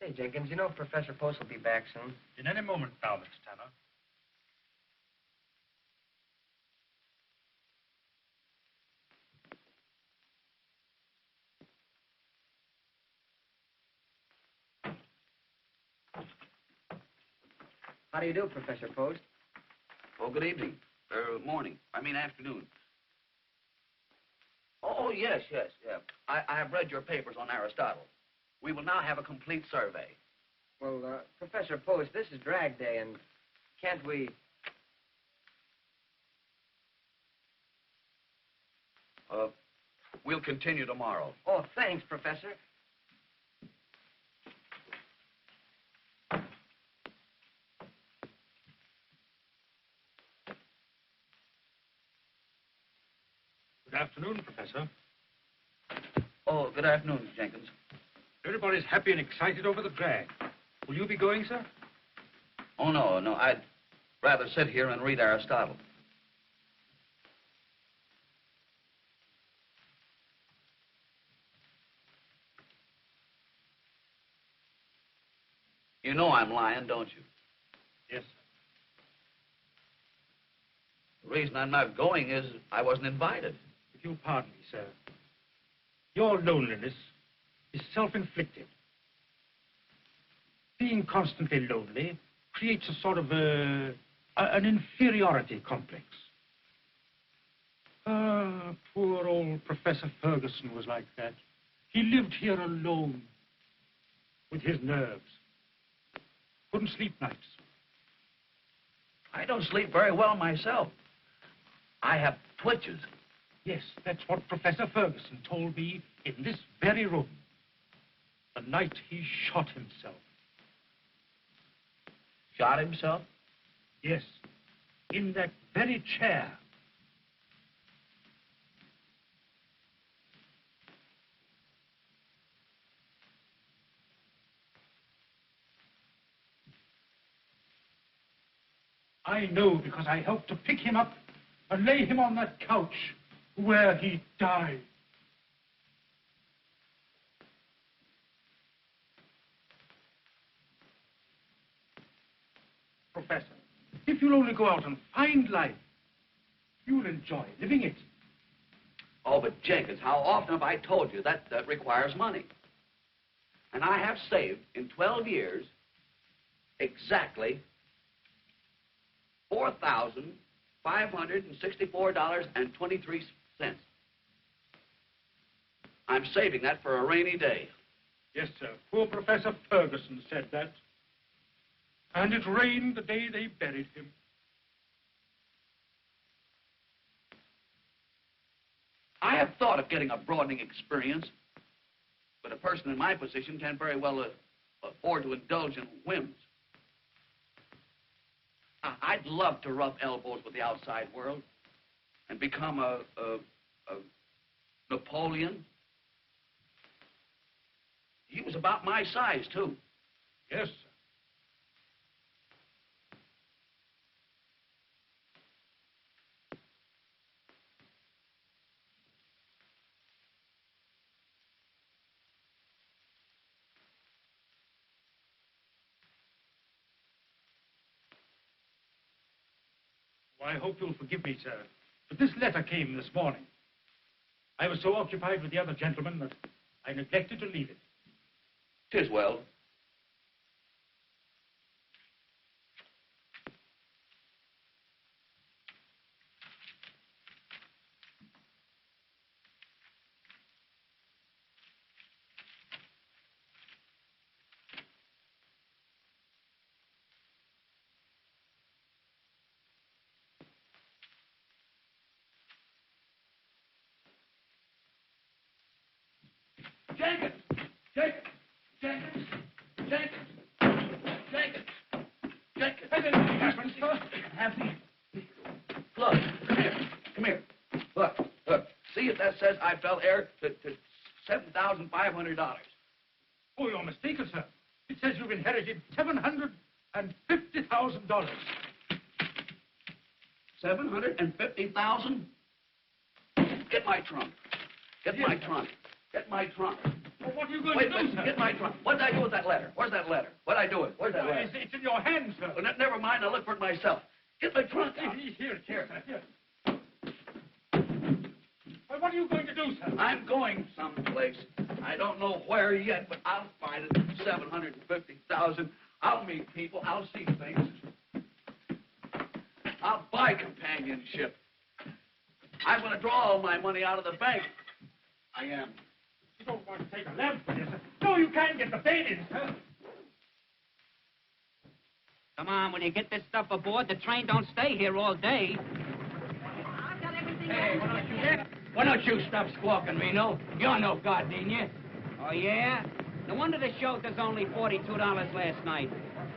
Say, Jenkins, you know Professor Post will be back soon. In any moment now, Mr. Tanner. How do you do, Professor Post? Oh, good evening. Morning. I mean afternoon. Oh, yes, yeah. I have read your papers on Aristotle. We will now have a complete survey. Well, Professor Post, this is drag day, and can't we... We'll continue tomorrow. Oh, thanks, Professor. Good afternoon, Professor. Oh, good afternoon, Jenkins. Everybody's happy and excited over the drag. Will you be going, sir? Oh, no. I'd rather sit here and read Aristotle. You know I'm lying, don't you? Yes, sir. The reason I'm not going is I wasn't invited. If you'll pardon me, sir, your loneliness is self-inflicted. Being constantly lonely creates a sort of an inferiority complex. Poor old Professor Ferguson was like that. He lived here alone with his nerves. Couldn't sleep nights. I don't sleep very well myself. I have twitches. Yes, that's what Professor Ferguson told me in this very room. The night he shot himself. Shot himself? Yes, in that very chair. I know because I helped to pick him up and lay him on that couch where he died. Professor, if you'll only go out and find life, you'll enjoy living it. Oh, but Jenkins, how often have I told you that requires money? And I have saved in 12 years exactly $4,564.23. I'm saving that for a rainy day. Yes, sir. Poor Professor Ferguson said that. And it rained the day they buried him. I have thought of getting a broadening experience, but a person in my position can't very well afford to indulge in whims. I'd love to rub elbows with the outside world and become a Napoleon. He was about my size, too. Yes, sir. Well, I hope you'll forgive me, sir, but this letter came this morning. I was so occupied with the other gentlemen that I neglected to leave it. 'Tis well. Jenkins! Jenkins! Jenkins! Jenkins! Jenkins! Jenkins! Has anything happened, sir? Look, come here. Look. See if that says I fell heir to $7,500. Oh, you're mistaken, sir. It says you've inherited $750,000. $750,000? Get my trunk. Get my trunk. Get my trunk. Well, what are you going Wait, to do, sir? get my trunk. What did I do with that letter? Where's that letter? What did I do with it? Where's that letter? It's in your hands, sir. Well, never mind. I'll look for it myself. Get my trunk out. Here, sir, here. Well, what are you going to do, sir? I'm going someplace. I don't know where yet, but I'll find it. 750,000. I'll meet people. I'll see things. I'll buy companionship. I'm going to draw all my money out of the bank. I am. You don't want to take a lamp for this, sir. No, you can't get the bait in, sir. Come on, when you get this stuff aboard, the train don't stay here all day. I've got everything. Hey, why don't you stop squawking, Reno? You're no god, ain't you? Oh, yeah? No wonder the show does only $42 last night.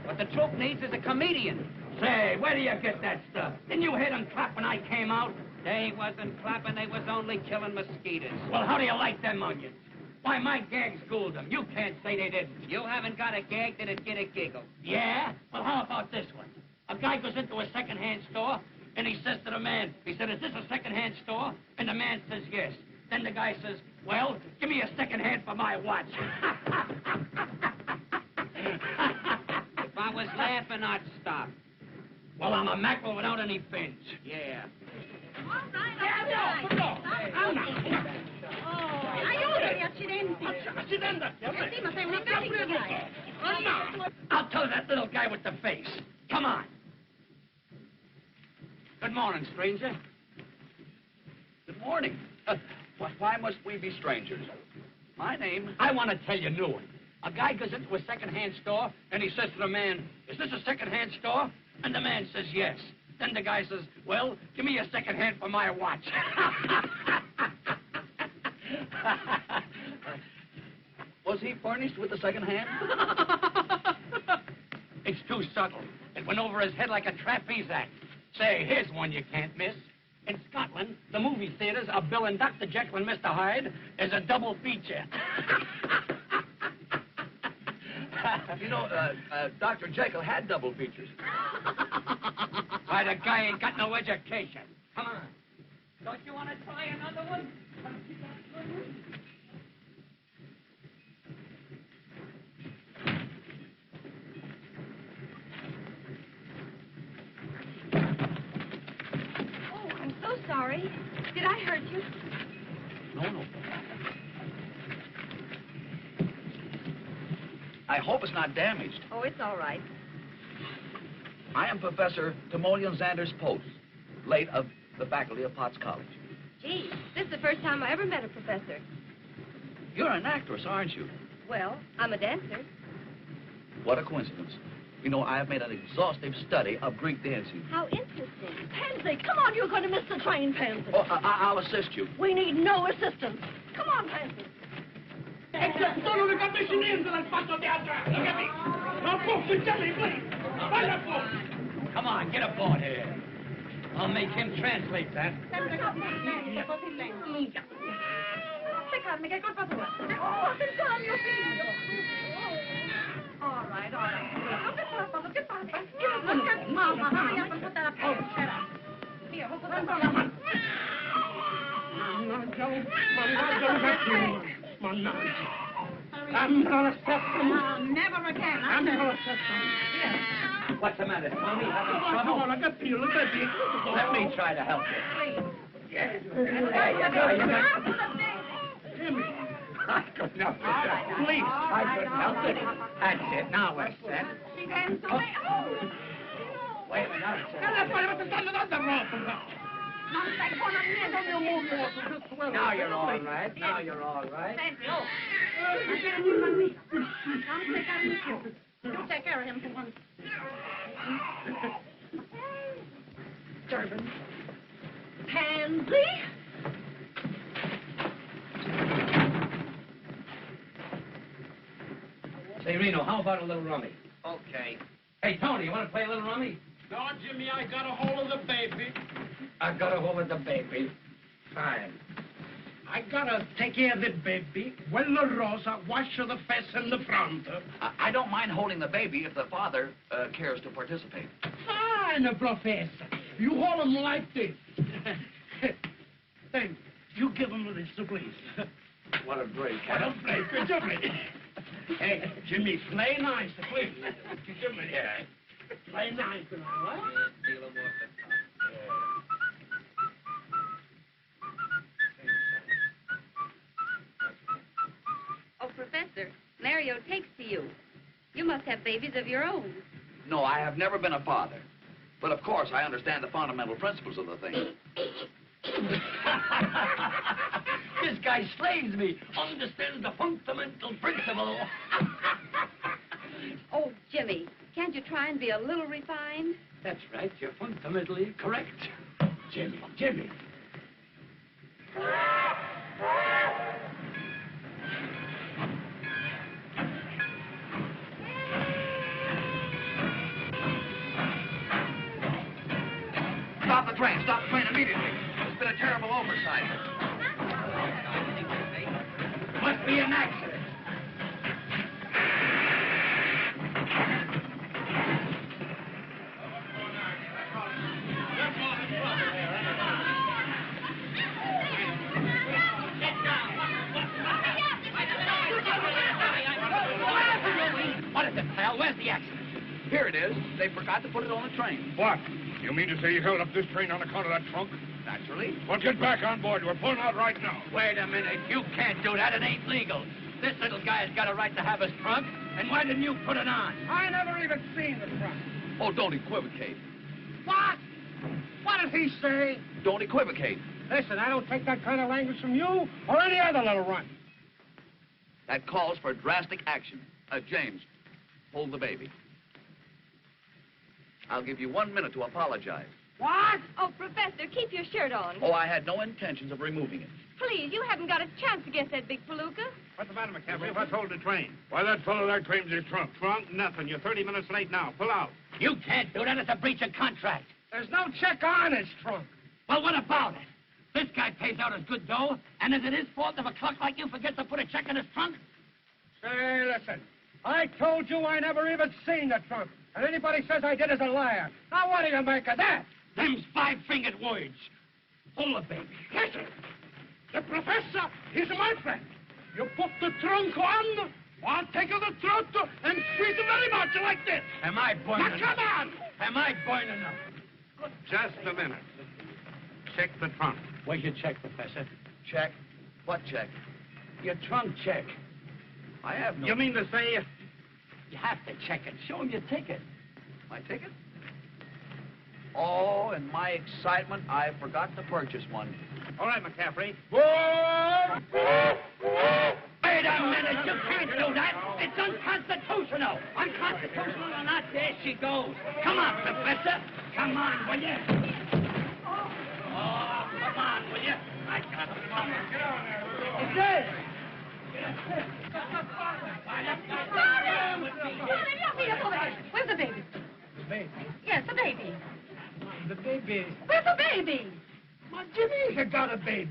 What the troupe needs is a comedian. Say, where do you get that stuff? Didn't you hear them clap when I came out? They wasn't clapping, they was only killing mosquitoes. Well, how do you like them onions? Why, my gag schooled them. You can't say they didn't. You haven't got a gag that'd get a giggle. Yeah? Well, how about this one? A guy goes into a second-hand store, and he says to the man, he said, is this a second-hand store? And the man says, yes. Then the guy says, well, give me a second hand for my watch. If I was laughing, I'd stop. Well, I'm a mackerel without any fins. Yeah. All right. Aiutami, accidenti. Sì, ma sei una carica. I'll tell that little guy with the face. Come on. Good morning, stranger. Good morning. Why must we be strangers? My name... I want to tell you a new one. A guy goes into a second-hand store, and he says to the man, is this a second-hand store? And the man says, yes. Then the guy says, well, give me a second hand for my watch. Was he furnished with a second hand? It's too subtle. It went over his head like a trapeze act. Say, here's one you can't miss. In Scotland, the movie theaters are billing Dr. Jekyll and Mr. Hyde as a double feature. You know, Dr. Jekyll had double features. Why, the guy ain't got no education. Come on. Don't you want to try another one? Oh, I'm so sorry. Did I hurt you? No. I hope it's not damaged. Oh, it's all right. I am Professor Timoleon Xander's Post, late of the faculty of Potts College. Gee, this is the first time I ever met a professor. You're an actress, aren't you? Well, I'm a dancer. What a coincidence. You know, I have made an exhaustive study of Greek dancing. How interesting. Pansy, come on, you're going to miss the train, Pansy. Oh, I'll assist you. We need no assistance. Come on, Pansy. Sono le cabecine del fatto teatro. Look at me. No, please. Come on, get aboard here. I'll make him translate that. Aspettarmi, che colpa tua? Oh, attenzione al mio figlio. All right. Che passa? Mamma, vai a portare a posto. Via, posso dare la mano. I'm not a stepson. Never again. I'm not a stepson. What's the matter, Tommy? Having trouble? I got you. Look at me. Let me try to help you. Yeah. I couldn't help it. Please, I couldn't help it. That's it. Now we're set. Wait a minute. Now it's set. Now you're all right. Now you're all right. You take care of him for once. Durbin. Pansy? Say, Reno, how about a little rummy? Okay. Hey, Tony, you want to play a little rummy? No, Jimmy, I got a hold of the baby. I got a hold of the baby. Fine. I gotta take care of the baby. Well, Rosa, wash the face in the front. I don't mind holding the baby if the father cares to participate. Fine, Professor. You hold him like this. Then you give him this, please. What a break. What a break, Jimmy. Hey, Jimmy, play nice, please. Jimmy, yeah. Play nice, what? Oh, Professor, Mario takes to you. You must have babies of your own. No, I have never been a father. But of course, I understand the fundamental principles of the thing. This guy slays me. Understands the fundamental principle. Oh, Jimmy, can't you try and be a little refined? That's right. You're fundamentally correct. Jimmy. Stop the train immediately. There's been a terrible oversight. Must be an accident. What is it, pal? Where's the accident? Here it is. They forgot to put it on the train. What? You mean to say you held up this train on account of that trunk? Naturally. Well, get back on board. We're pulling out right now. Wait a minute. You can't do that. It ain't legal. This little guy's got a right to have his trunk. And why didn't you put it on? I never even seen the trunk. Oh, don't equivocate. What? What did he say? Don't equivocate. Listen, I don't take that kind of language from you or any other little runt. That calls for drastic action. James, hold the baby. I'll give you 1 minute to apologize. What? Oh, Professor, keep your shirt on. Oh, I had no intentions of removing it. Please, you haven't got a chance against that big palooka. What's the matter, McCaffrey? What's holding the train? Why, that fellow there claims his trunk. Trunk? Nothing. You're 30 minutes late now. Pull out. You can't do that. It's a breach of contract. There's no check on his trunk. Well, what about it? This guy pays out his good dough, and is it his fault if a clerk like you forgets to put a check in his trunk? Say, listen. I told you I never even seen the trunk. And anybody says I did is a liar. Now, what do you make of that? Them's five-fingered words. Pull the baby. Listen. The professor, he's my friend. You put the trunk on, I'll take the throat and squeeze it very much like this. Am I burning? Now, come on. Am I burning up? Just a minute. Check the trunk. Where's your check, Professor? Check? What check? Your trunk check. I have no... You mean to say... You have to check it. Show him your ticket. My ticket? Oh, in my excitement, I forgot to purchase one. All right, McCaffrey. Wait a minute. You can't do that. It's unconstitutional. Unconstitutional or not, there she goes. Come on, Professor. Come on, will you? Oh, come on, will you? I got it. Come on. Get on there. It's dead. Where's the baby? The baby? Yes, the baby. The baby? Where's the baby? My Jimmy's got a baby.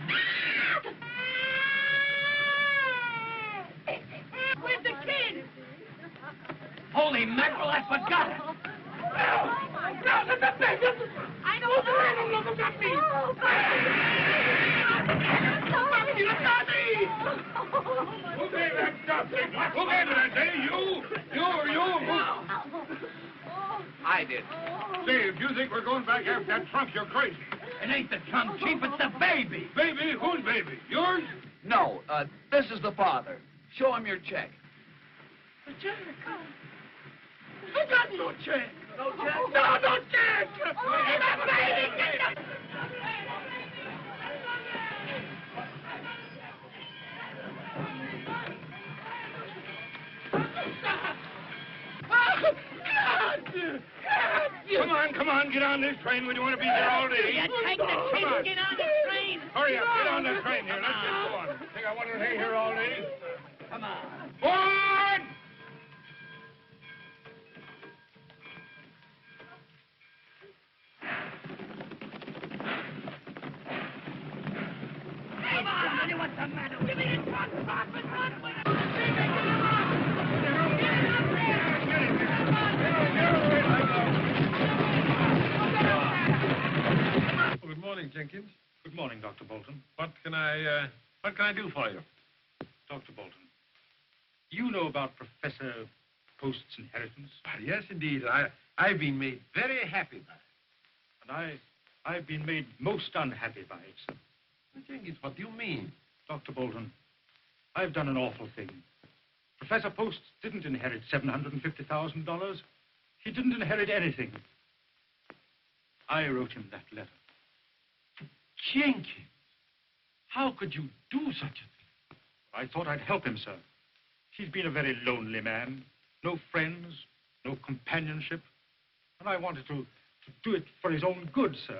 Where's the kid? Holy mackerel, I forgot it. No, the baby. I know the baby. Look at me. Who gave that stuff? Who gave it? Say, you? I did. Say, if you think we're going back after that trunk, you're crazy. It ain't the trunk, Chief, it's the baby. Baby? Whose baby? Yours? No, this is the father. Show him your check. The check? I got no check. No check? No check. Oh, the baby. Come on, get on this train. We don't want to be here all day. You take the train and get on the train. Hurry up, get on the train here. Let's get going. Think I want to stay here all day? Come on. Forward! Come on, honey, what's the matter with you? Good morning, Jenkins. Good morning, Dr. Bolton. What can I do for you? Dr. Bolton, you know about Professor Post's inheritance? Yes, indeed. I've been made very happy by it. And I've been made most unhappy by it, sir. Jenkins, what do you mean? Dr. Bolton, I've done an awful thing. Professor Post didn't inherit $750,000. He didn't inherit anything. I wrote him that letter. Jenkins, how could you do such a thing? I thought I'd help him, sir. He's been a very lonely man. No friends, no companionship. And I wanted to do it for his own good, sir.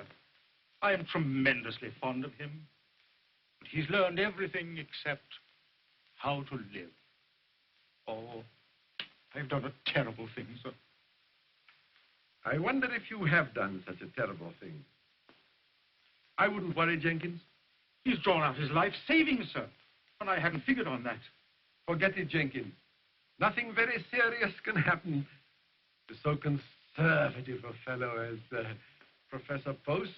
I am tremendously fond of him. But he's learned everything except how to live. Oh, I've done a terrible thing, sir. I wonder if you have done such a terrible thing. I wouldn't worry, Jenkins. He's drawn out his life savings, sir. And I hadn't figured on that. Forget it, Jenkins. Nothing very serious can happen to so conservative a fellow as Professor Post.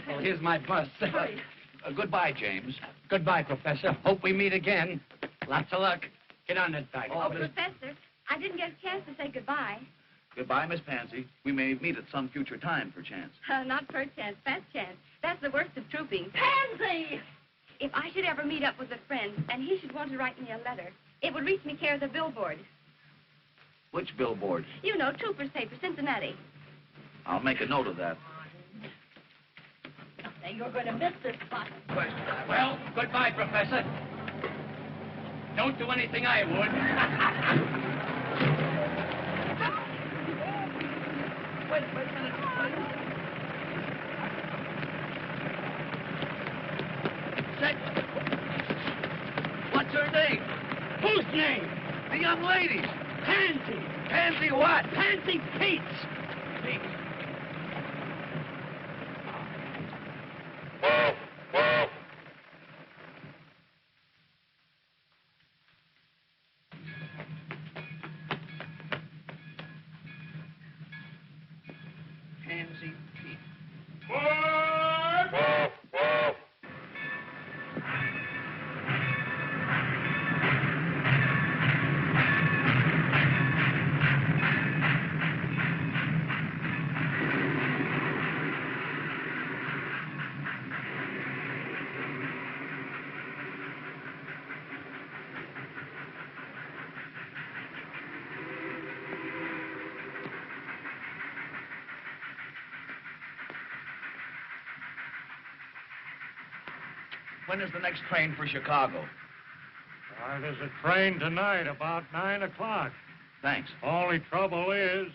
Oh, here's my bus. Goodbye, James. Goodbye, Professor. Hope we meet again. Lots of luck. Get on that bike. Oh, Professor, I didn't get a chance to say goodbye. Goodbye, Miss Pansy. We may meet at some future time, perchance. Not per chance, fast chance. That's the worst of trooping. Pansy! If I should ever meet up with a friend and he should want to write me a letter, it would reach me care of the billboard. Which billboard? You know, Trooper's paper, Cincinnati. I'll make a note of that. Now, you're going to miss this bus. Well, goodbye, Professor. Don't do anything I would. Wait a minute. Sedgwick. What's her name? Whose name? The young lady. Pansy. Pansy what? Pansy Pete's. Pete. Pansy Pete. When is the next train for Chicago? There's a train tonight about 9 o'clock. Thanks. Only trouble is,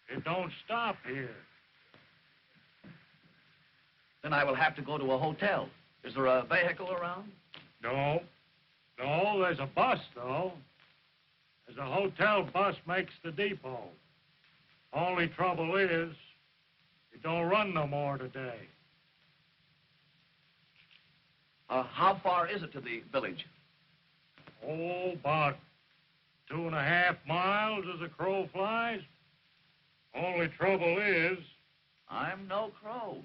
it don't stop here. Then I will have to go to a hotel. Is there a vehicle around? No, there's a bus, though. There's a hotel bus makes the depot. Only trouble is, it don't run no more today. How far is it to the village? Oh, about 2.5 miles as a crow flies. Only trouble is... I'm no crow.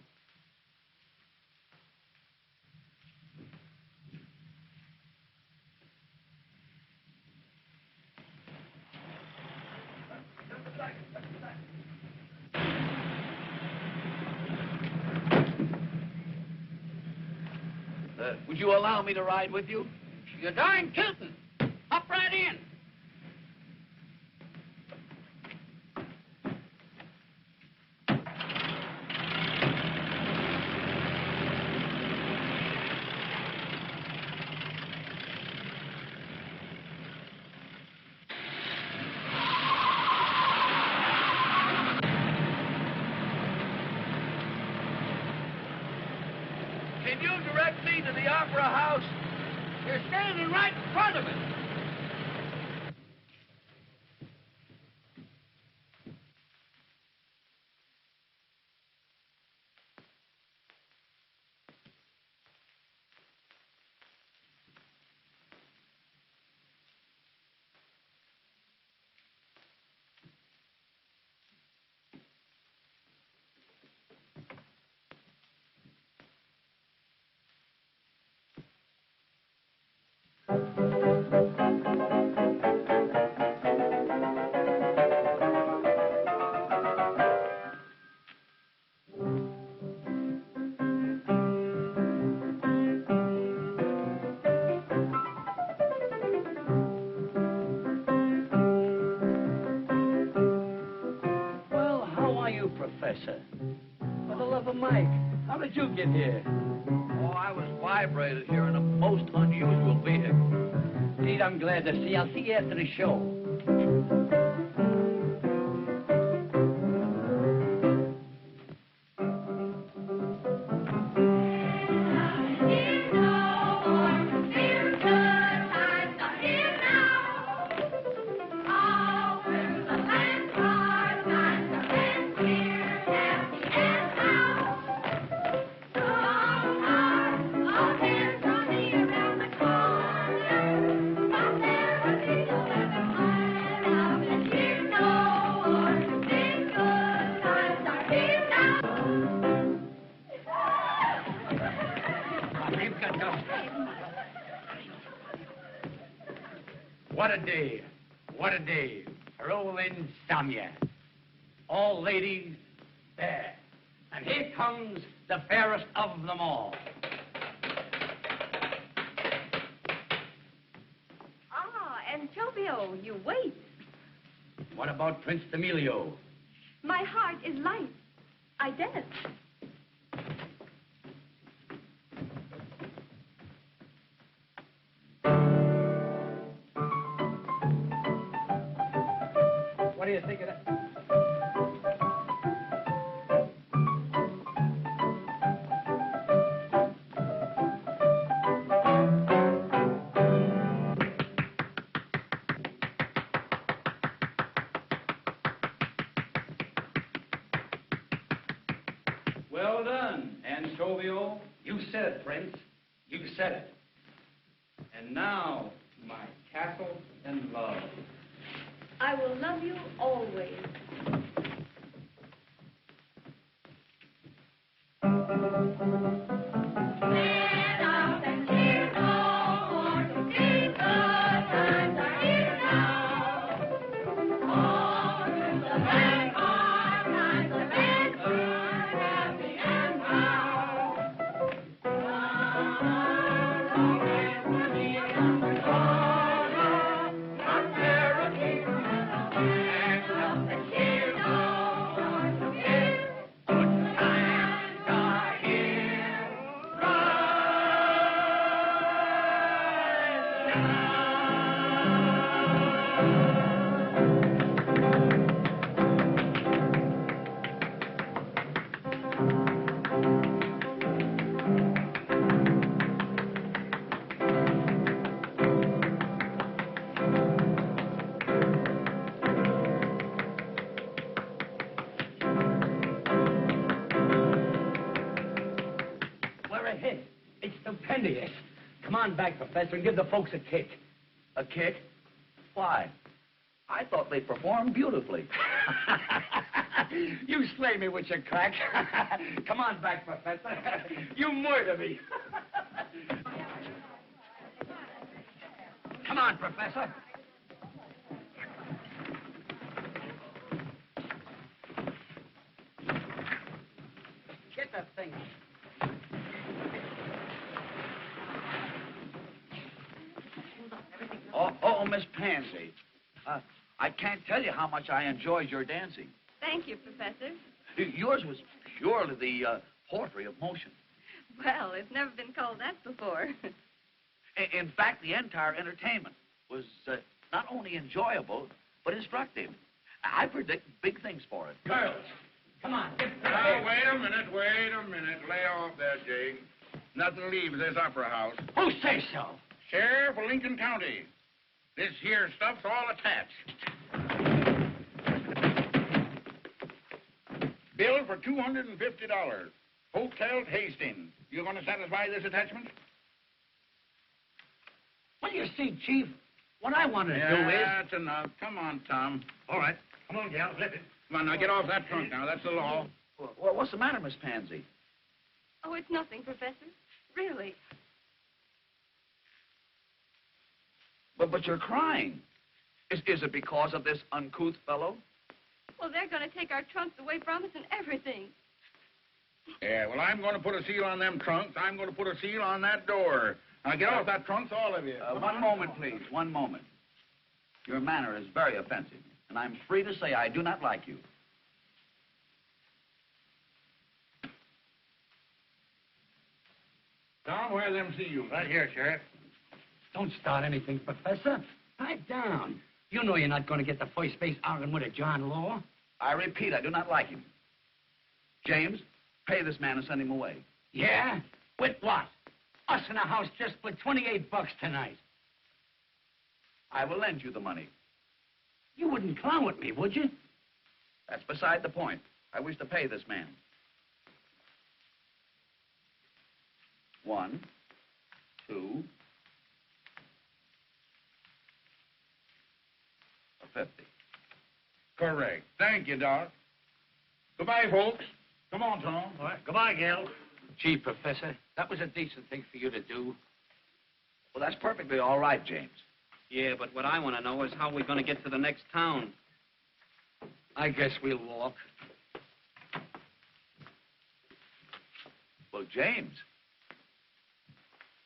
Would you allow me to ride with you? You're darn tootin'. Hop right in. Can you direct me to the Opera House? You're standing right in front of it. Professor. For the love of Mike, how did you get here? Oh, I was vibrated here in a most unusual vehicle. Indeed, I'm glad to see. I'll see you after the show. What a day. What a day. Rolling Samya. All ladies there. And here comes the fairest of them all. Ah, Antonio, you wait. What about Prince Emilio? My heart is light. I dance. What do you think of that? Well done, Antonio. You said it, Prince. You said it. And now, my castle and love. I will love you always. We're ahead. It's stupendous. Come on back, Professor, and give the folks a kick. A kick? Why? I thought they performed beautifully. You slay me with your crack. Come on back, Professor. You murder me. Come on, Professor. Get that thing. Oh, Miss Pansy. I can't tell you how much I enjoyed your dancing. Thank you, Professor. Yours was purely the poetry of motion. Well, it's never been called that before. In fact, the entire entertainment was not only enjoyable, but instructive. I predict big things for it. Girls, come on. Now, wait a minute. Lay off there, Jake. Nothing leaves this opera house. Who says so? Sheriff of Lincoln County. This here stuff's all attached. Bill for $250. Hotel Hastings. You going to satisfy this attachment? Well, you see, Chief, what I want to do is... That's enough. Come on, Tom. All right. Come on, gal, flip it. Come on, now get off that trunk now. That's the law. Well, what's the matter, Miss Pansy? Oh, it's nothing, Professor. Really. But you're crying. Is it because of this uncouth fellow? Well, they're going to take our trunks away from us and everything. Yeah, well, I'm going to put a seal on them trunks. I'm going to put a seal on that door. Now, get off that trunks, all of you. One moment, please. One moment. Your manner is very offensive, and I'm free to say I do not like you. Tom, where are them seals? Right here, Sheriff. Don't start anything, Professor. Pipe down. You know you're not going to get the first base arguing with a John Law. I repeat, I do not like him. James, pay this man and send him away. Yeah? With what? Us in the house just split $28 tonight. I will lend you the money. You wouldn't clown with me, would you? That's beside the point. I wish to pay this man. 1, 2, 50. Correct. Thank you, Doc. Goodbye, folks. Come on, Tom. All right. Goodbye, Gil. Gee, Professor, that was a decent thing for you to do. Well, that's perfectly all right, James. Yeah, but what I want to know is how we're going to get to the next town. I guess we'll walk. Well, James,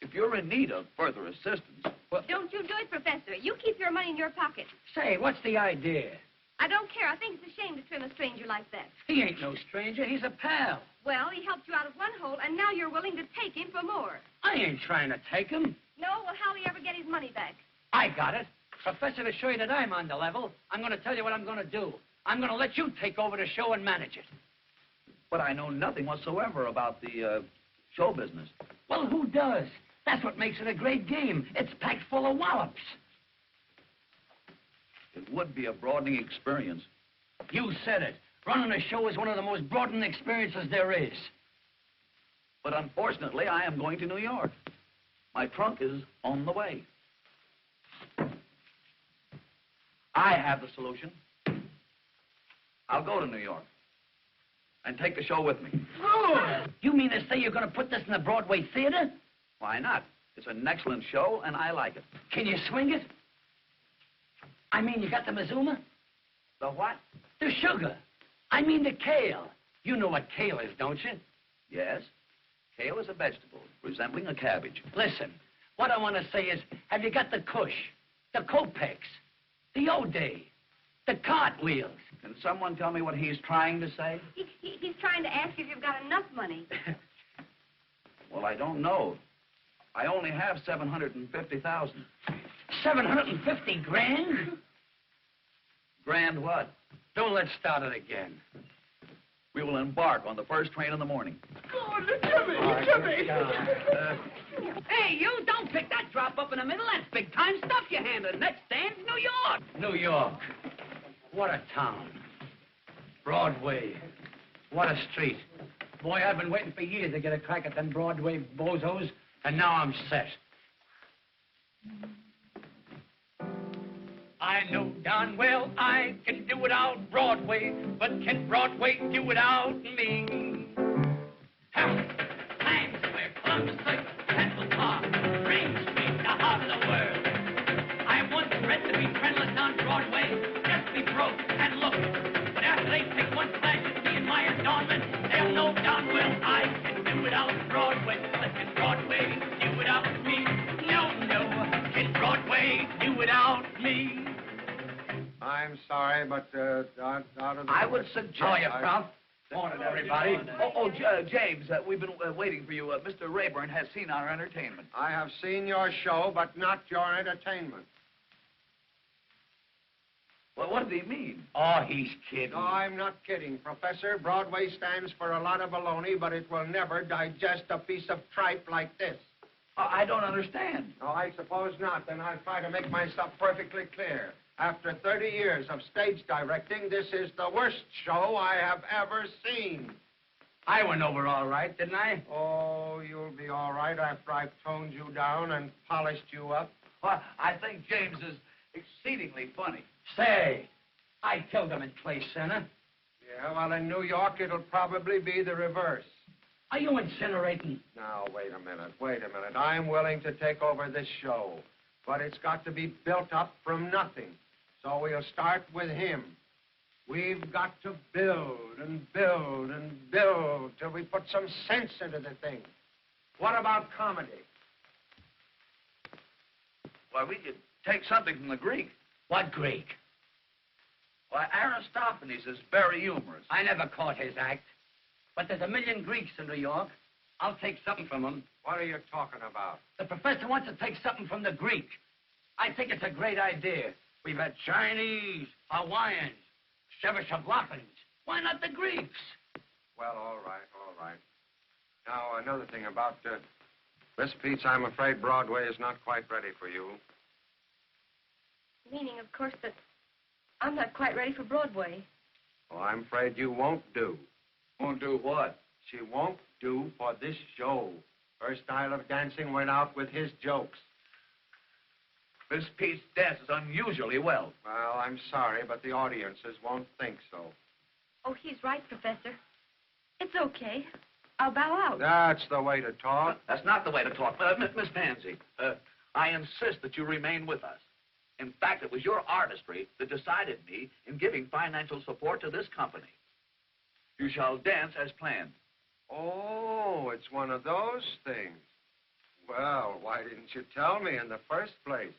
if you're in need of further assistance, well, Don't you do it, Professor. You keep your money in your pocket. Say, what's the idea? I don't care. I think it's a shame to trim a stranger like that. He ain't no stranger. He's a pal. Well, he helped you out of one hole, and now you're willing to take him for more. I ain't trying to take him. No? Well, how'll he ever get his money back? I got it. Professor, to show you that I'm on the level, I'm going to tell you what I'm going to do. I'm going to let you take over the show and manage it. but I know nothing whatsoever about the show business. Well, who does? That's what makes it a great game. It's packed full of wallops. It would be a broadening experience. You said it. Running a show is one of the most broadening experiences there is. But unfortunately, I am going to New York. My trunk is on the way. I have the solution. I'll go to New York and take the show with me. Oh! You mean to say you're going to put this in the Broadway theater? Why not? It's an excellent show, and I like it. Can you swing it? I mean, you got the Mazuma? The what? The sugar. I mean the kale. You know what kale is, don't you? Yes. Kale is a vegetable resembling a cabbage. Listen, what I want to say is, have you got the Kush, the Kopex, the O'Day, the cartwheels? Can someone tell me what he's trying to say? He's trying to ask if you've got enough money. Well, I don't know. I only have 750,000. 750 grand? Grand what? Don't let's start it again. We will embark on the first train in the morning. Hey, you, don't pick that drop up in the middle. That's big-time stuff you're handling. Next stand's New York. New York. What a town. Broadway. What a street. Boy, I've been waiting for years to get a crack at them Broadway bozos, and now I'm set. I know darn well I can do without Broadway, but can Broadway do without me? Times Square, Columbus Circle, Central Park, Main Street, the heart of the world. I once read to be friendless on Broadway, just be broke and look. But after they take one flash at me in my adornment, they'll know darn well I can do without Broadway, but can Broadway do without me? No, can Broadway do without me? I'm sorry, but out of the... I would suggest... How are you, Prof? Morning, everybody. James, we've been waiting for you. Mr. Rayburn has seen our entertainment. I have seen your show, but not your entertainment. Well, what did he mean? Oh, he's kidding. No, I'm not kidding, Professor. Broadway stands for a lot of baloney, but it will never digest a piece of tripe like this. I don't understand. No, I suppose not. Then I'll try to make myself perfectly clear. After 30 years of stage directing, this is the worst show I have ever seen. I went over all right, didn't I? Oh, you'll be all right after I've toned you down and polished you up. Well, I think James is exceedingly funny. Say, I killed him in Clay Center. Yeah, well, in New York, it'll probably be the reverse. Are you incinerating? Now, wait a minute. I'm willing to take over this show, but it's got to be built up from nothing. So we'll start with him. We've got to build and build and build till we put some sense into the thing. What about comedy? Well, we could take something from the Greek. What Greek? Why, Aristophanes is very humorous. I never caught his act. But there's a million Greeks in New York. I'll take something from him. What are you talking about? The professor wants to take something from the Greek. I think it's a great idea. We've had Chinese, Hawaiians, Chevashavlakans. Why not the Greeks? Well, all right, all right. Now, another thing about Miss Peets, I'm afraid Broadway is not quite ready for you. Meaning, of course, that I'm not quite ready for Broadway. Well, I'm afraid you won't do. Won't do what? She won't do for this show. Her style of dancing went out with his jokes. Miss Peets dances unusually well. Well, I'm sorry, but the audiences won't think so. Oh, he's right, Professor. It's okay. I'll bow out. That's the way to talk. That's not the way to talk. Miss Pansy, I insist that you remain with us. In fact, it was your artistry that decided me in giving financial support to this company. You shall dance as planned. Oh, it's one of those things. Well, why didn't you tell me in the first place?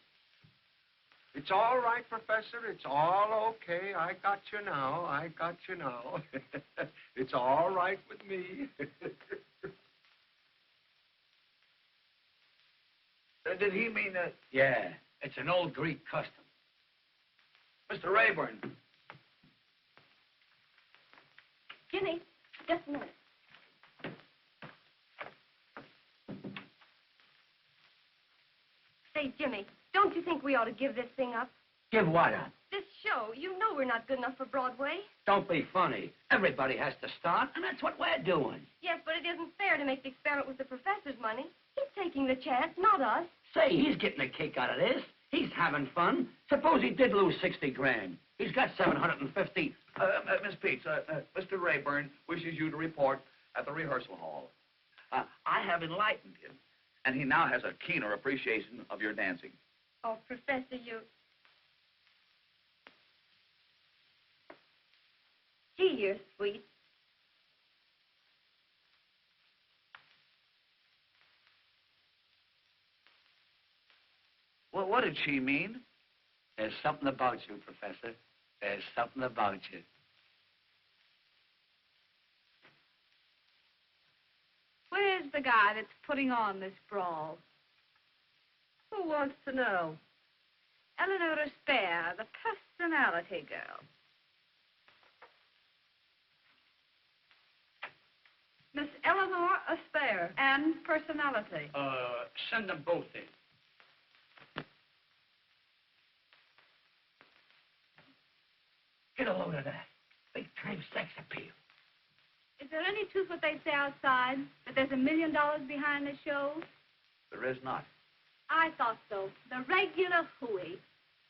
It's all right, Professor. It's all okay. I got you now. I got you now. It's all right with me. Did he mean that? Yeah, it's an old Greek custom. Mr. Rayburn. Jimmy, just a minute. Say, Jimmy, don't you think we ought to give this thing up? Give what up? This show, you know we're not good enough for Broadway. Don't be funny. Everybody has to start, and that's what we're doing. Yes, but it isn't fair to make the experiment with the professor's money. He's taking the chance, not us. Say, he's getting a kick out of this. He's having fun. Suppose he did lose 60 grand. He's got 750. Miss Peets, Mr. Rayburn wishes you to report at the rehearsal hall. I have enlightened him, and he now has a keener appreciation of your dancing. Oh, Professor, you... Gee, you're sweet. Well, what did she mean? There's something about you, Professor. There's something about you. Where's the guy that's putting on this brawl? Who wants to know? Eleanor Spare, the personality girl. Miss Eleanor Aspare and personality. Send them both in. Get a load of that. Big-time sex appeal. Is there any truth what they say outside? That there's $1 million behind the show? There is not. I thought so. The regular hooey.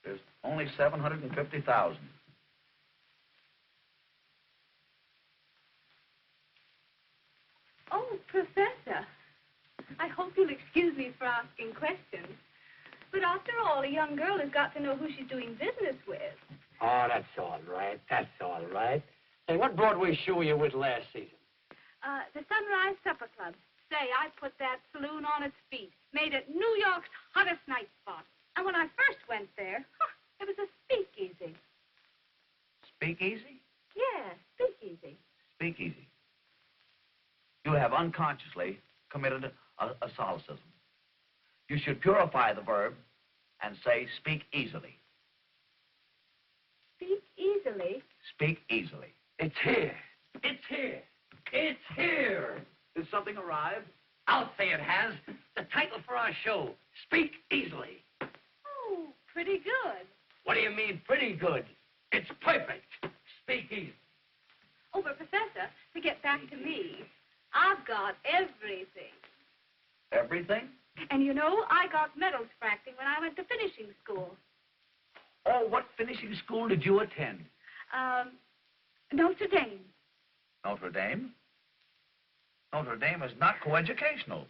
There's only 750,000. Oh, Professor. I hope you'll excuse me for asking questions. But after all, a young girl has got to know who she's doing business with. Oh, that's all right. That's all right. Hey, what Broadway show were you with last season? The Sunrise Supper Club. Say, I put that saloon on its feet. Made it New York's hottest night spot. And when I first went there, it was a speakeasy. Speakeasy? Yeah, speakeasy. Speakeasy. You have unconsciously committed a solecism. You should purify the verb and say speak easily. Speak easily? Speak easily. It's here. It's here. It's here. Did something arrive? I'll say it has. The title for our show, Speak Easily. Oh, pretty good. What do you mean, pretty good? It's perfect. Speak easy. Oh, but Professor, to get back to me, I've got everything. Everything? And you know, I got medals for acting when I went to finishing school. Oh, what finishing school did you attend? Notre Dame. Notre Dame? Notre Dame is not coeducational.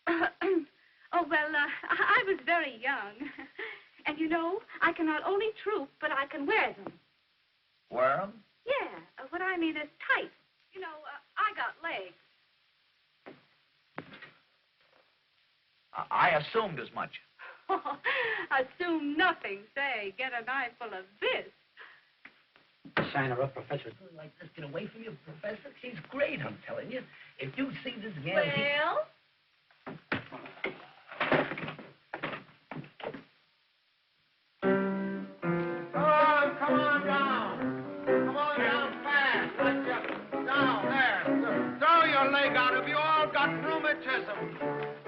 Oh, well, I was very young. And you know, I can not only troop, but I can wear them. Wear them? Yeah, what I mean is tight. You know, I got legs. I assumed as much. Assume nothing. Say, get an eyeful of this. sign her up, Professor. Like this, get away from you, Professor. She's great, I'm telling you. If you see this gal... Well? Come on down. Come on down fast. Let's just down there. Throw your leg out. Have you all got rheumatism?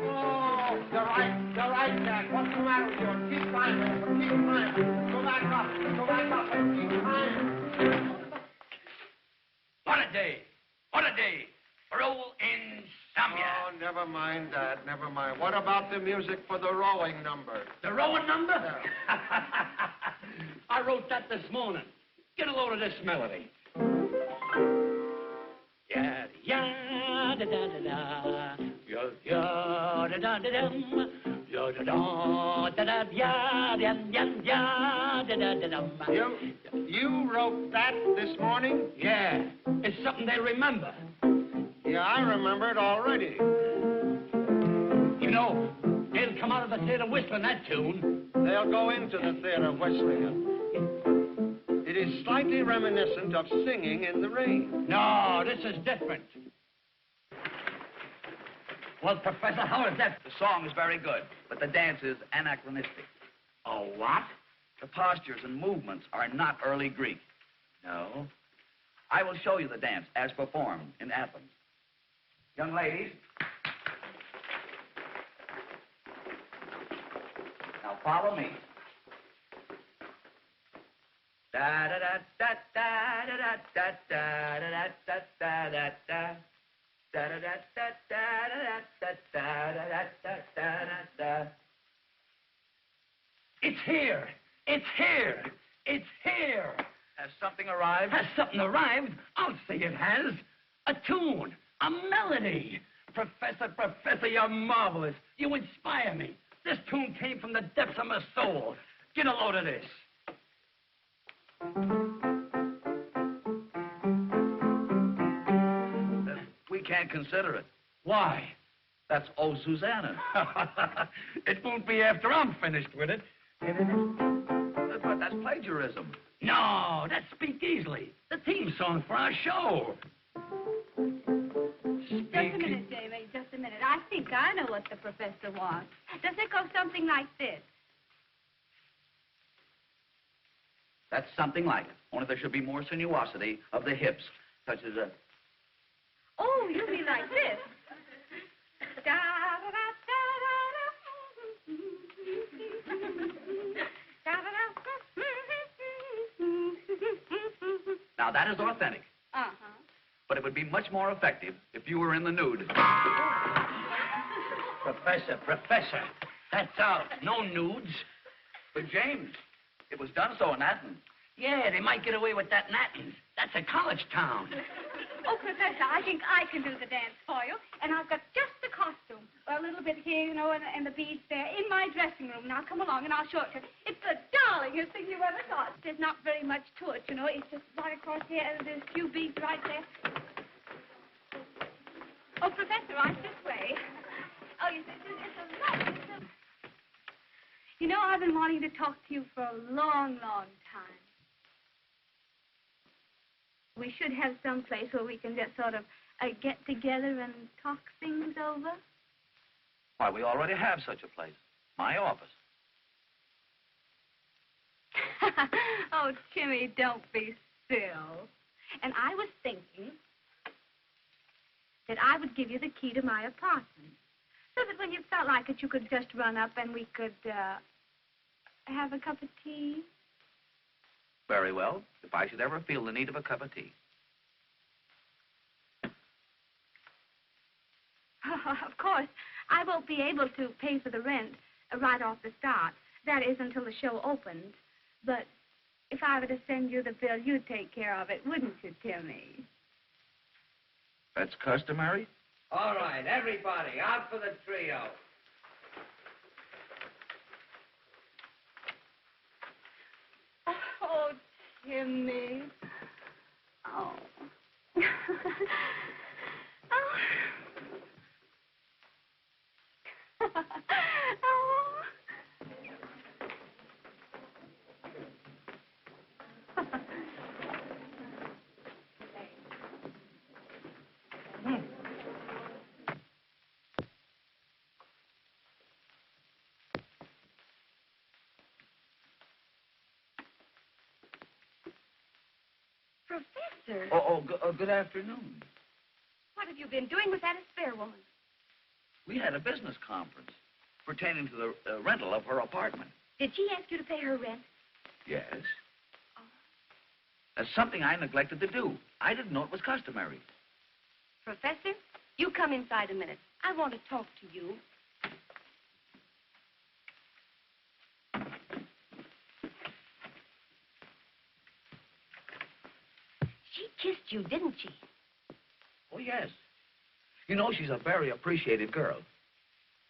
Oh, you're right, Jack. What's the matter with you? Keep climbing. Keep climbing. Go back up, and keep climbing. What a day. What a day. For old insomnia. Oh, never mind that. Never mind. What about the music for the rowing number? The rowing number? I wrote that this morning. Get a load of this melody. Yeah, yeah, da da da da. Yeah, yeah, da da da dum. Yeah, da da da da yeah, yeah, yeah, da da da dum. You wrote that this morning? Yeah, it's something they remember. Yeah, I remember it already. You know, they'll come out of the theater whistling that tune. They'll go into the theater whistling it. It is slightly reminiscent of singing in the rain. No, this is different. Well, Professor, how is that? The song is very good, but the dance is anachronistic. Oh, what? The postures and movements are not early Greek. No. I will show you the dance as performed in Athens. Young ladies. Now follow me. Da da da da da da da da da da da da da. Da da da da da da da da da da da. It's here. It's here. It's here. Has something arrived? Has something arrived? I'll say it has. A tune. A melody. Professor, you're marvelous. You inspire me. This tune came from the depths of my soul. Get a load of this. We can't consider it. Why? That's Oh, Susanna. It won't be after I'm finished with it. But that's plagiarism. No, that's Speak Easily. The theme song for our show. Just a minute, Jamie, just a minute. I think I know what the professor wants. Does it go something like this? That's something like it. Only there should be more sinuosity of the hips, such as a... Oh, you mean like this? Now, that is authentic. Uh-huh. But it would be much more effective if you were in the nude. Professor, that's out. No nudes. But, James, it was done so in Athens. Yeah, they might get away with that in Athens. That's a college town. Oh, Professor, I think I can do the dance for you. And I've got just the costume. A little bit here, you know, and the beads there in my dressing room. Now, come along and I'll show it to you. It's the darlingest thing you ever saw. There's not very much to it, you know. It's just right across here, and there's a few beads right there. Oh, Professor, right this way. Oh, you see, it's a lot. You know, I've been wanting to talk to you for a long, long time. We should have some place where we can just sort of get together and talk things over. Why, we already have such a place. My office. Oh, Timmy, don't be still. And I was thinking that I would give you the key to my apartment. So that when you felt like it, you could just run up and we could, have a cup of tea. Very well, if I should ever feel the need of a cup of tea. Of course, I won't be able to pay for the rent right off the start. That is until the show opens. But if I were to send you the bill, you'd take care of it, wouldn't you, Timmy? That's customary? All right, everybody, out for the trio. Oh, Timmy. Oh. Oh. Professor, Good afternoon. what have you been doing with that spare woman? We had a business conference pertaining to the rental of her apartment. Did she ask you to pay her rent? Yes. That's something I neglected to do. I didn't know it was customary. Professor, you come inside a minute. I want to talk to you. She kissed you, didn't she? Oh, yes. You know, she's a very appreciated girl.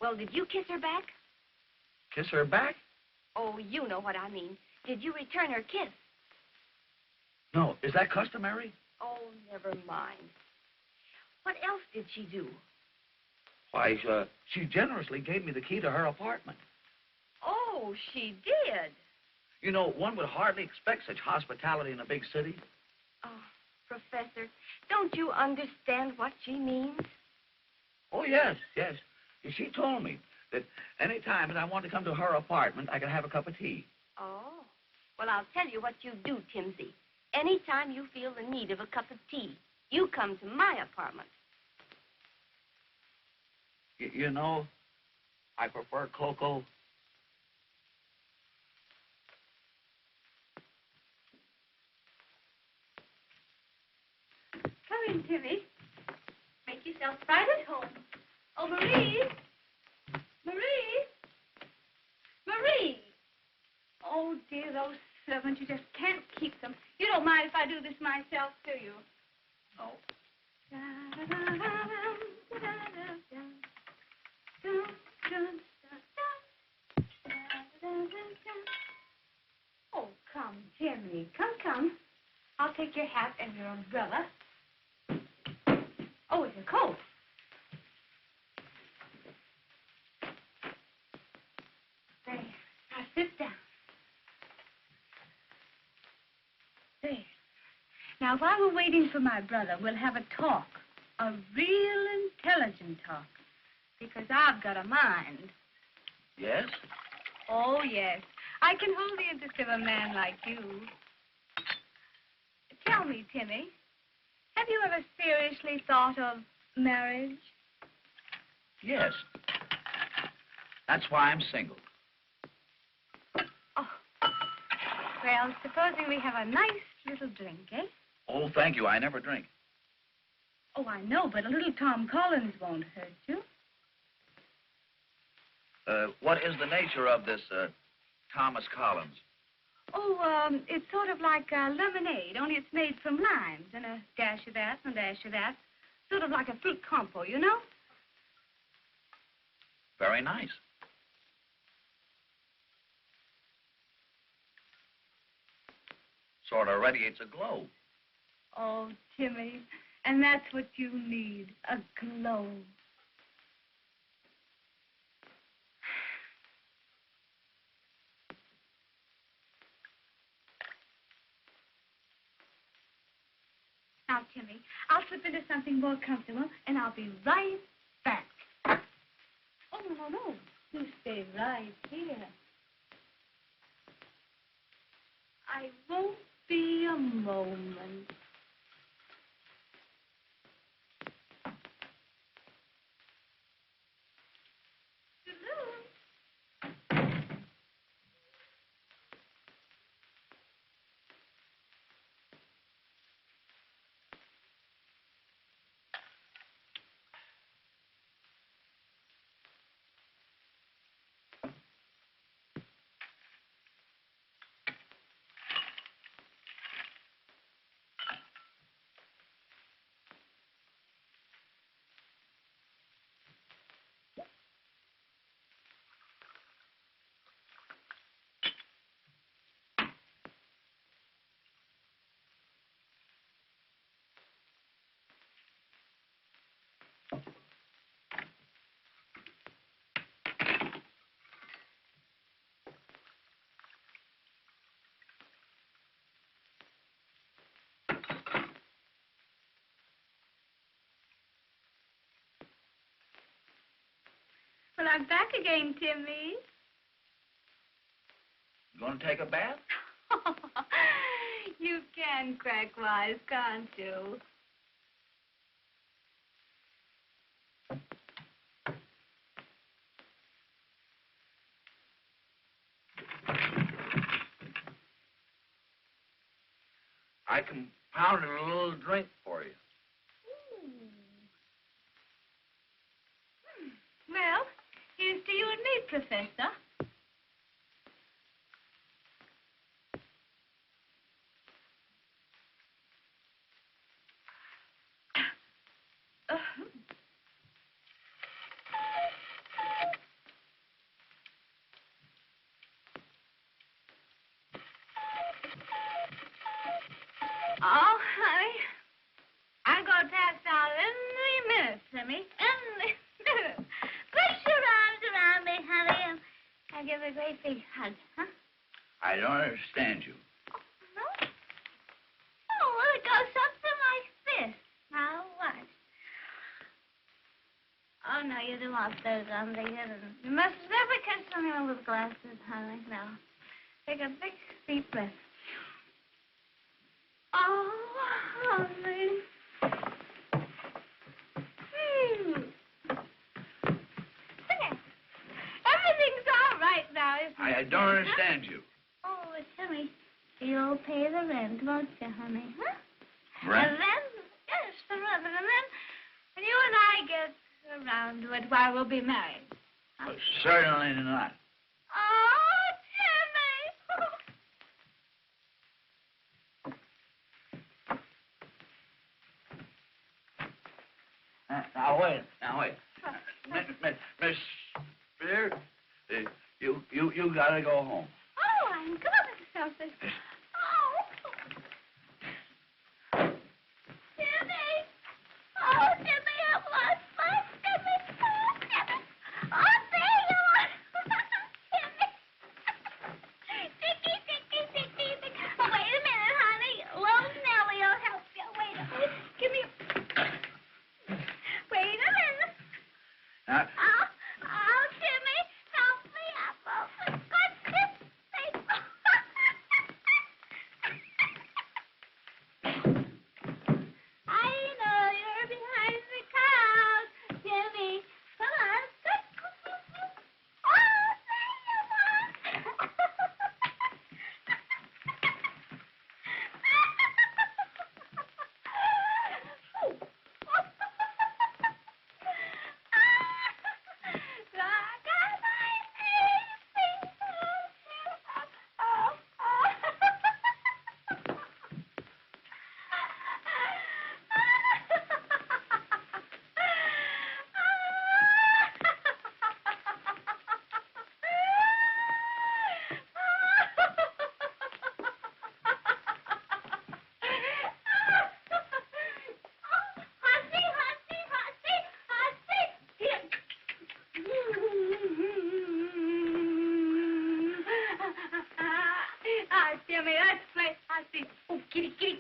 Well, did you kiss her back? Kiss her back? Oh, you know what I mean. Did you return her kiss? No. Is that customary? Oh, never mind. What else did she do? Why, she generously gave me the key to her apartment. Oh, she did. You know, one would hardly expect such hospitality in a big city. Oh, Professor, don't you understand what she means? Oh, yes. She told me that any time that I want to come to her apartment, I can have a cup of tea. Oh, well, I'll tell you what you do, Timsy. Anytime you feel the need of a cup of tea, you come to my apartment. You know, I prefer cocoa. Come in, Timmy. Make yourself right at home. Oh, Marie! Marie! Marie! Oh, dear, those servants, you just can't keep them. You don't mind if I do this myself, do you? Oh. Oh, come, Timmy. Come. I'll take your hat and your umbrella. Oh, it's a coat. There. Now sit down. There. Now, while we're waiting for my brother, we'll have a talk. A real intelligent talk. Because I've got a mind. Yes? Oh, yes. I can hold the interest of a man like you. Tell me, Timmy, have you ever seriously thought of marriage? Yes. That's why I'm single. Oh. Well, supposing we have a nice little drink, eh? Oh, thank you. I never drink. Oh, I know, but a little Tom Collins won't hurt you. What is the nature of this, Thomas Collins? Oh, it's sort of like lemonade, only it's made from limes and a dash of that and a dash of that. Sort of like a fruit compo, you know? Very nice. Sort of radiates a glow. Oh, Timmy, and that's what you need, a glow. Now, Timmy, I'll slip into something more comfortable, and I'll be right back. Oh, no. You stay right here. I won't be a moment. Well, I'm back again, Timmy. You going to take a bath? You can crack wise, can't you? I compounded a little drink for you. Well, here's to you and me, Professor. Oh, honey, I'm going to pass out any minute, Timmy. Any minute. Put your arms around me, honey, and I'll give a great big hug, huh? I don't understand you. No? Oh, well, it goes something like this. Now, watch. Oh, no, you don't want those on the other. You must never catch someone with glasses, honey. No. Take a big, deep breath. Oh, honey. There. Everything's all right now, isn't it? I don't understand you. Oh, Timmy, you'll pay the rent, won't you, honey? Huh? Rent? And then, yes, the rent. And then, when you and I get around to it, why, we'll be married. Huh? Certainly not. Oh, Timmy. Now, wait. Miss Spear, you gotta go home. Oh, I'm glad it's something. Oh. Timmy. Oh, Timmy, I've lost my Timmy. Oh, Timmy. Oh, there you are. Timmy. Ticky. Oh, wait a minute, honey. Little Nellie will help you. Wait a minute. Give me Wait a minute. Oh, Timmy, help me up. Oh, for goodness sake. I know you're behind the crowd, Timmy. Come on. Oh, there you are. Timmy, let's play Hussy. Oh, kitty.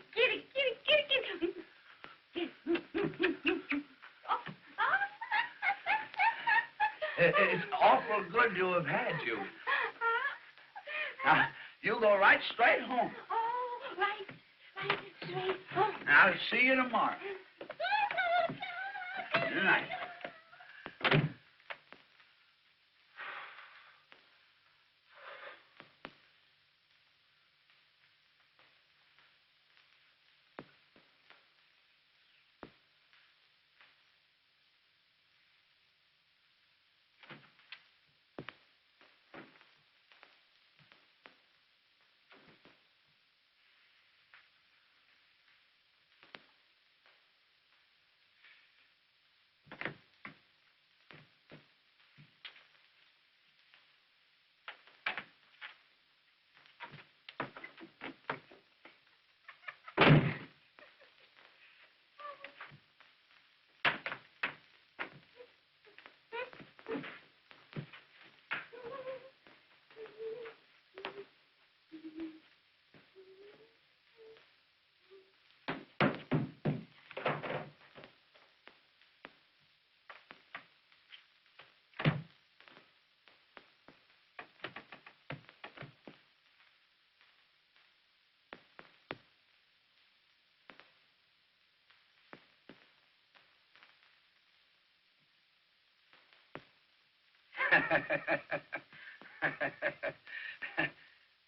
It's awful good to have had you. Now, you go right straight home. Oh, right straight home. I'll see you tomorrow. Good night.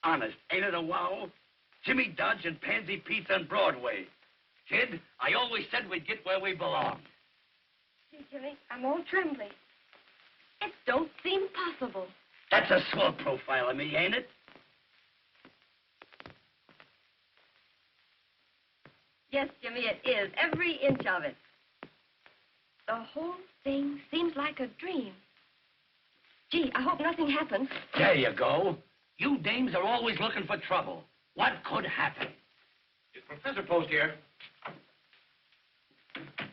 Honest, ain't it a wow? Jimmy Dodge and Pansy Pete's on Broadway. Kid, I always said we'd get where we belong. Gee, Jimmy, I'm all trembly. It don't seem possible. That's a swell profile of me, ain't it? Yes, Jimmy, it is. Every inch of it. The whole thing seems like a dream. Gee, I hope nothing happens. There you go. You dames are always looking for trouble. What could happen? Is Professor Post here?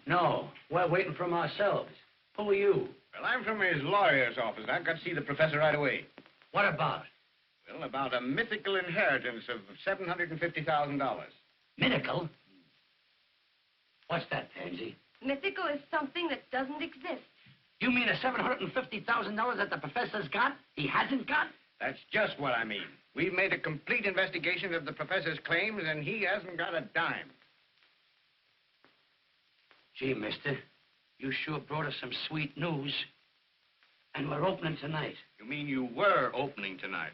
No, we're waiting from ourselves. Who are you? Well, I'm from his lawyer's office. I've got to see the professor right away. What about? Well, about a mythical inheritance of $750,000. Mythical? What's that, Pansy? Mythical is something that doesn't exist. You mean the $750,000 that the professor's got, he hasn't got? That's just what I mean. We've made a complete investigation of the professor's claims, and he hasn't got a dime. Gee, mister, you sure brought us some sweet news. And we're opening tonight. You mean you were opening tonight?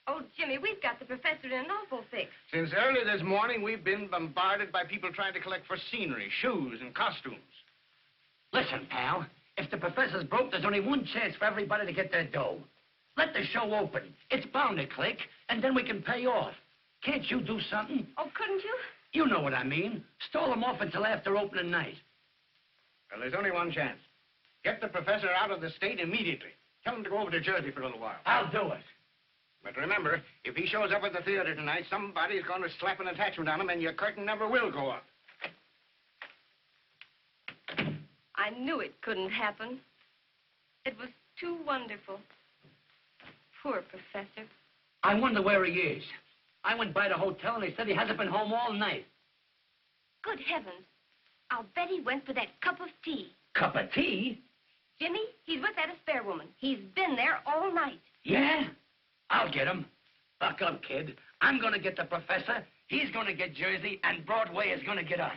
Oh, Jimmy, we've got the professor in an awful fix. Since early this morning, we've been bombarded by people trying to collect for scenery, shoes, and costumes. Listen, pal, if the professor's broke, there's only one chance for everybody to get their dough. Let the show open. It's bound to click, and then we can pay off. Can't you do something? Oh, couldn't you? You know what I mean. Stall them off until after opening night. Well, there's only one chance. Get the professor out of the state immediately. Tell him to go over to Jersey for a little while. I'll do it. But remember, if he shows up at the theater tonight, somebody's going to slap an attachment on him, and your curtain never will go up. I knew it couldn't happen. It was too wonderful. Poor professor. I wonder where he is. I went by the hotel, and they said he hasn't been home all night. Good heavens. I'll bet he went for that cup of tea. Cup of tea? Jimmy, he's with that spare woman. He's been there all night. Yeah? I'll get him. Buck up, kid. I'm going to get the professor, he's going to get Jersey, and Broadway is going to get us.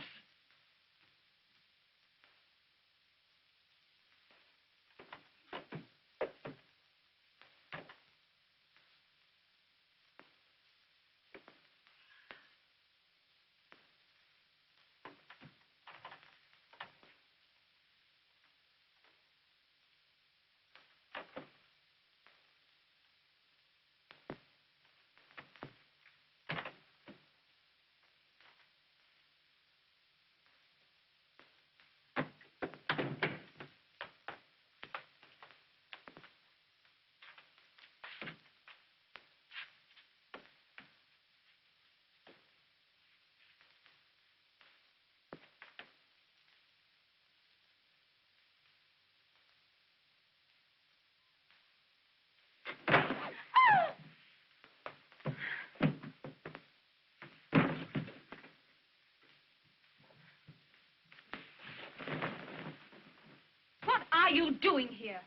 What are you doing here?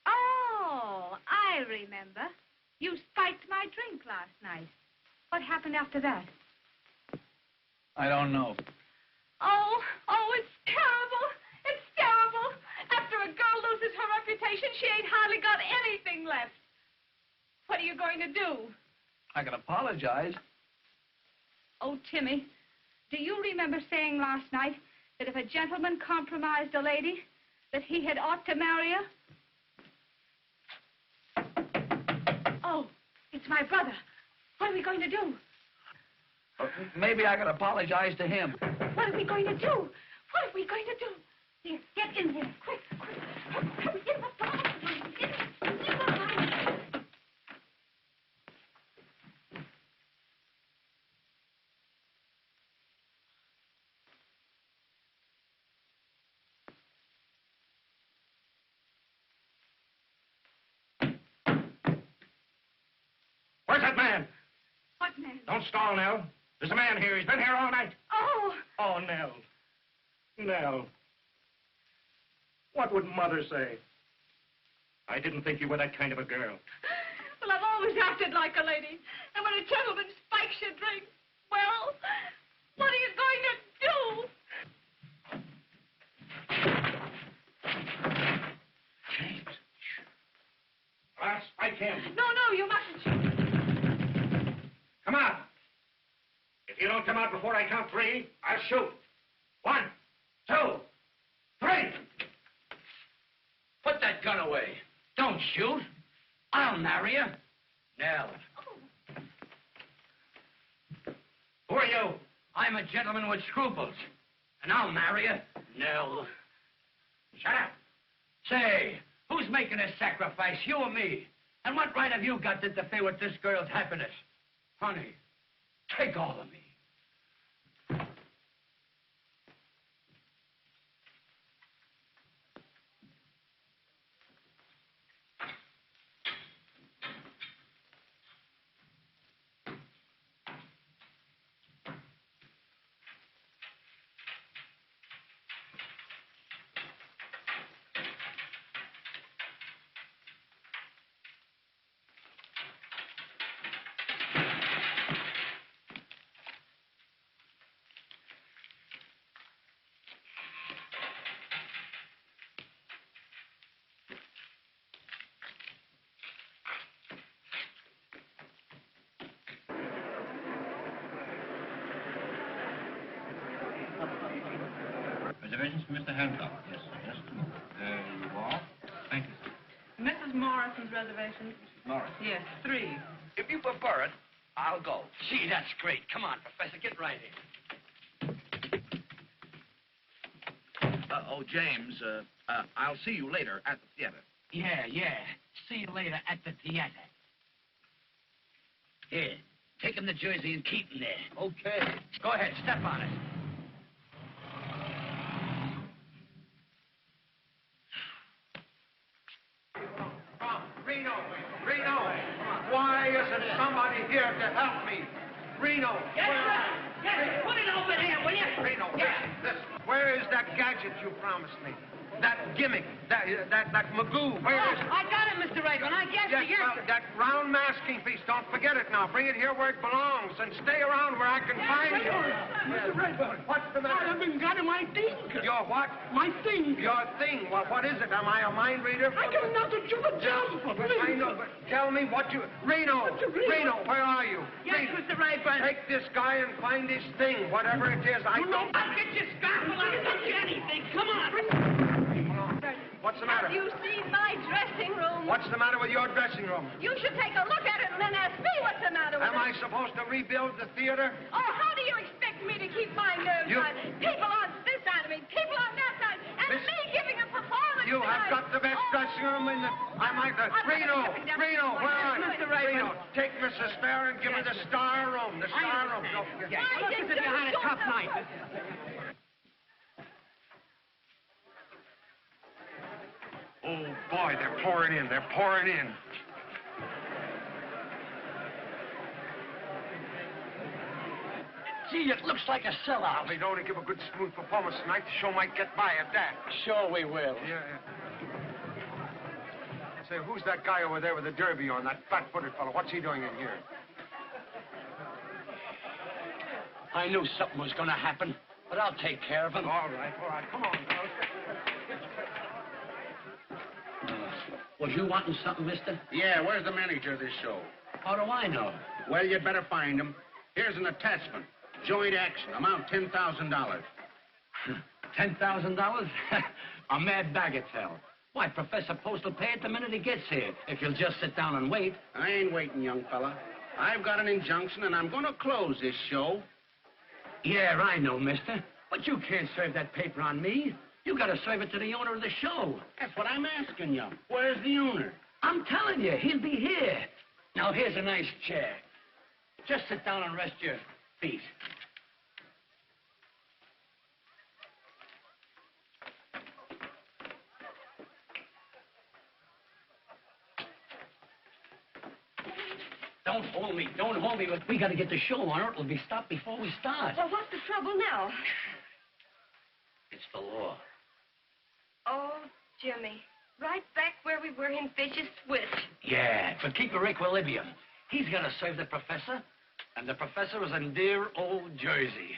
Oh, I remember. You spiked my drink last night. What happened after that? I don't know. Oh, it's terrible. It's terrible. After a girl loses her reputation, she ain't hardly got anything left. What are you going to do? I can apologize. Oh, Timmy, do you remember saying last night that if a gentleman compromised a lady, that he had ought to marry her? Oh, it's my brother. What are we going to do? Maybe I can apologize to him. What are we going to do? What are we going to do? Here, get in here, quick, quick. In the bathroom. In the bathroom. Where's that man? What man? Don't stall, Nell. There's a man here. He's been here all night. Oh, Oh, Nell. Nell. What would Mother say? I didn't think you were that kind of a girl. well, I've always acted like a lady. And when a gentleman spikes your drink, well, what are you going to do? James. like him. No, you mustn't shoot. Come out. If you don't come out before I count 3, I'll shoot. 1, 2, 3. Put that gun away. Don't shoot. I'll marry you. Nell. Who are you? I'm a gentleman with scruples. And I'll marry you. Nell. Shut up. Say, who's making a sacrifice, you or me? And what right have you got to interfere with this girl's happiness? Honey, take all of me. Reservations for Mr. Hancock? Yes, just a moment. There you are. Thank you, sir. Mrs. Morrison's reservation? Mrs. Morris. Yes, 3. If you prefer it, I'll go. Gee, that's great. Come on, Professor, get right in. James, I'll see you later at the theater. Yeah. See you later at the theater. Here, take him to Jersey and Keaton there. Okay. Go ahead, step on it. Reno, why isn't somebody here to help me? Reno, Yes, put it over there, will you? Reno, Yeah. listen, where is that gadget you promised me? That gimmick, that Magoo, where is it? I got it, Mr. Rayburn. I guess Yes, well, that round masking piece, don't forget it now. Bring it here where it belongs and stay around where I can find you. Mr. Rayburn, What's the matter? I haven't got my thing. Your what? My thing. Your thing. Well, what is it? Am I a mind reader? I got nothing to the job. I know, but tell me what you... Reno, where are you? Yes, Reno, Mr. Rayburn. take this guy and find his thing, whatever it is. I don't... I'll get you scalpel. I'll get you anything. Come on. What's the matter? Have you seen my dressing room? What's the matter with your dressing room? You should take a look at it and then ask me what's the matter with Am I it. supposed to rebuild the theater? Oh, how do you expect me to keep my nerves You- on? People on this side of me, people on that side, and Miss- me giving a performance You have tonight. got the best Oh. dressing room in the... I might... Reno, where are you? Mr. Rayburn. Reno, take Mrs. Spare and give her the star room. The star room. Don't forget. Yes, Why look did as if you had a you tough do night. Oh, boy, they're pouring in. They're pouring in. Gee, it looks like a sellout. If they don't give a good, smooth performance tonight, the show might get by at that. Sure we will. Yeah. Say, who's that guy over there with the derby on, that flat-footed fellow? What's he doing in here? I knew something was going to happen, but I'll take care of him. All right. Come on, fellas. Was you wanting something, mister? Yeah, where's the manager of this show? How do I know? Well, you'd better find him. Here's an attachment. Joint action. Amount $10,000. $10,000? A mad bagatelle. Why, Professor Post will pay it the minute he gets here, if you'll just sit down and wait. I ain't waiting, young fella. I've got an injunction, and I'm going to close this show. Yeah, I know, mister. But you can't serve that paper on me. You gotta serve it to the owner of the show. That's what I'm asking you. Where's the owner? I'm telling you, he'll be here. Now, here's a nice chair. Just sit down and rest your feet. Don't hold me. Don't hold me. We gotta get the show on, or it'll be stopped before we start. Well, what's the trouble now? It's the law. Oh, Jimmy. Right back where we were in Vicious Switch. Yeah, but keep your equilibrium. He's gonna serve the professor, and the professor is in dear old Jersey.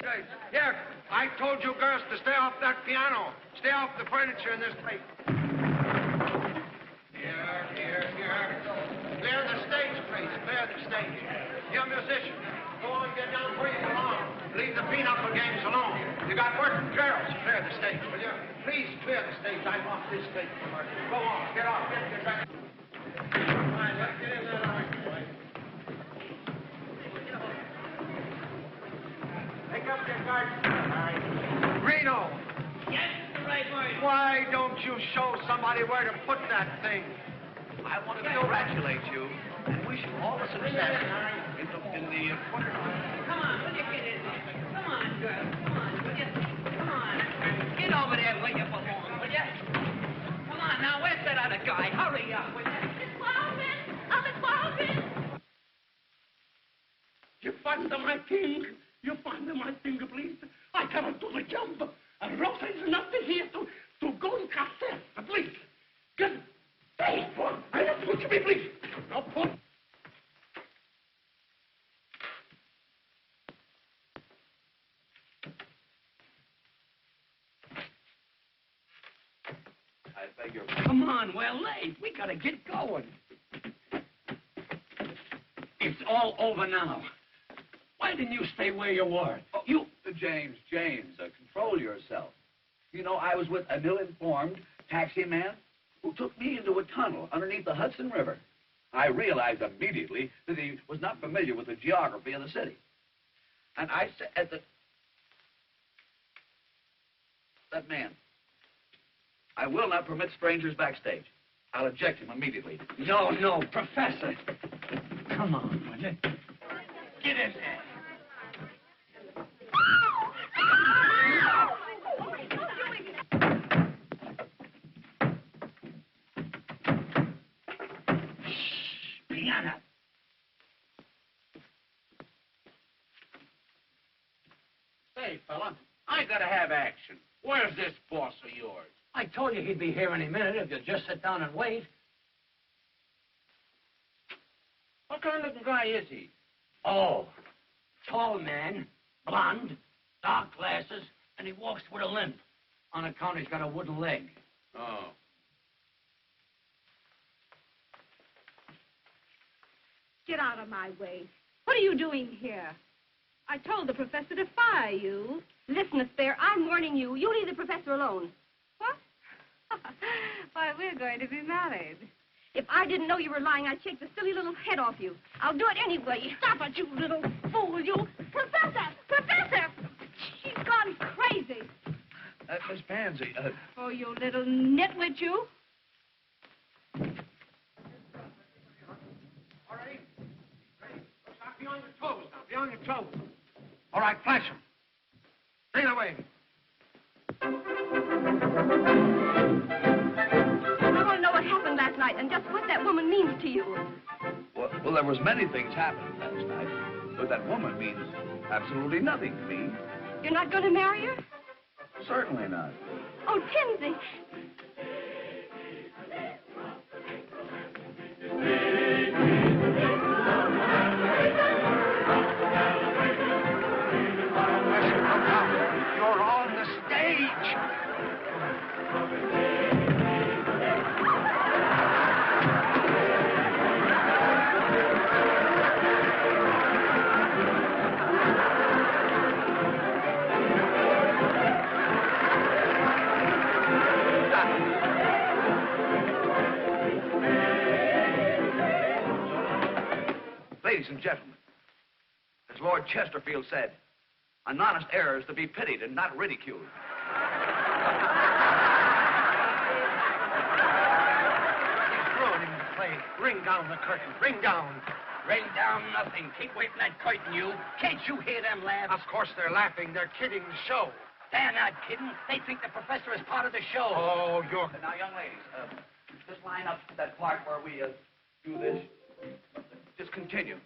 Hey, here, I told you girls to stay off that piano. Stay off the furniture in this place. Here. clear the stage. You musicians, go on, get down where you belong. Leave the pinochle games alone. You got work and carols. Clear the stage, will you? Please clear the stage. I'm off this stage. Go on, get off. Get back. All right, let's get in there. Pick up your garden. Reno. Yes, the right word. Why don't you show somebody where to put that thing? I want to congratulate you and wish you all the success in the Come on, will you get in there? Come on, girl. Come on, will you? Come on. Get over there where you belong, will you? Come on, now, where's that other guy? Hurry up, will you? Miss Walton! Oh, Miss Walton! You find my thing. You find my thing, please. I cannot do the jump. And Rosa is not here to go in cassette, please. Good. Hey, boy, I don't put me, please. No, put. I beg your Come on, we're late. We gotta get going. It's all over now. Why didn't you stay where you were? Oh, James, control yourself. You know, I was with an ill-informed taxi man who took me into a tunnel underneath the Hudson River. I realized immediately that he was not familiar with the geography of the city. And I said that man, I will not permit strangers backstage. I'll eject him immediately. No, Professor. Come on, will you? Get in there. Piano. Say, fella, I gotta have action. Where's this boss of yours? I told you he'd be here any minute if you'd just sit down and wait. What kind of looking guy is he? Oh, tall man, blonde, dark glasses, and he walks with a limp. On account he's got a wooden leg. Oh. Get out of my way. What are you doing here? I told the professor to fire you. Listen, Miss Bear, I'm warning you. You leave the professor alone. What? Why, we're going to be married. If I didn't know you were lying, I'd shake the silly little head off you. I'll do it anyway. Stop it, you little fool, you. Professor! Professor! She's gone crazy. Miss Pansy, Oh, you little nitwit, you. All right. Stop. Be on your toes now. Be on your toes. All right, flash him. Bring it away. I want to know what happened last night and just what that woman means to you. well, there was many things happening last night, but that woman means absolutely nothing to me. You're not going to marry her? Certainly not. Oh, Tinsy. You're on the stage. Ladies and gentlemen, as Lord Chesterfield said, an honest error is to be pitied and not ridiculed. Throwing him in the play. Ring down the curtain. Ring down. Ring down nothing. Keep waving that curtain, you. Can't you hear them laugh? Of course they're laughing. They're kidding the show. They're not kidding. They think the professor is part of the show. Oh, you're... Now, young ladies, just line up that part where we do this. Just continue.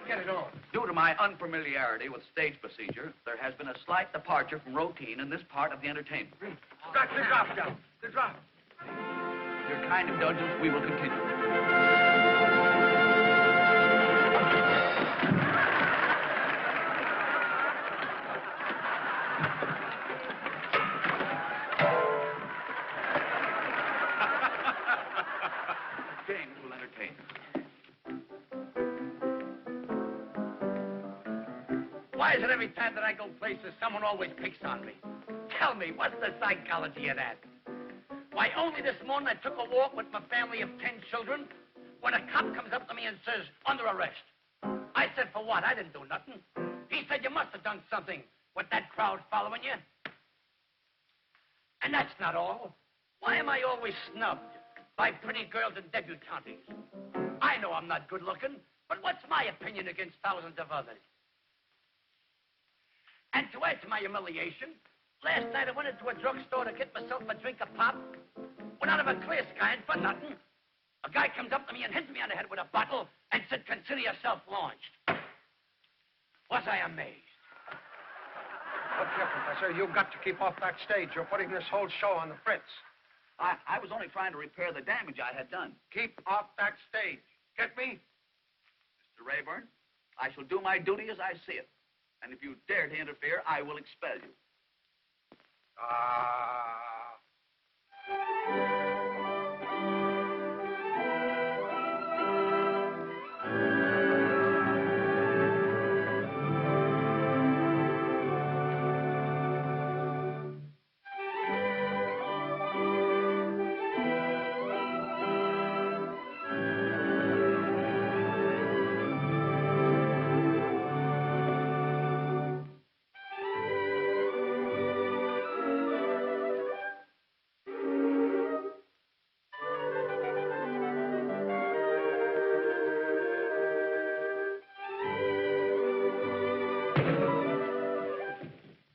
Get it on. Due to my unfamiliarity with stage procedure, there has been a slight departure from routine in this part of the entertainment. Got the drop down. The drop. Your kind indulgence, we will continue. Why is it every time that I go places, someone always picks on me? Tell me, what's the psychology of that? Why, only this morning I took a walk with my family of 10 children when a cop comes up to me and says, under arrest. I said, for what? I didn't do nothing. He said, you must have done something with that crowd following you. And that's not all. Why am I always snubbed by pretty girls and debutantes? I know I'm not good looking, but what's my opinion against thousands of others? And to add to my humiliation, last night I went into a drugstore to get myself a drink of pop. Went out of a clear sky and for nothing. A guy comes up to me and hits me on the head with a bottle and said, consider yourself launched. Was I amazed? Look here, Professor, you've got to keep off that stage. You're putting this whole show on the fritz. I was only trying to repair the damage I had done. Keep off that stage. Get me? Mr. Rayburn, I shall do my duty as I see it. And if you dare to interfere, I will expel you.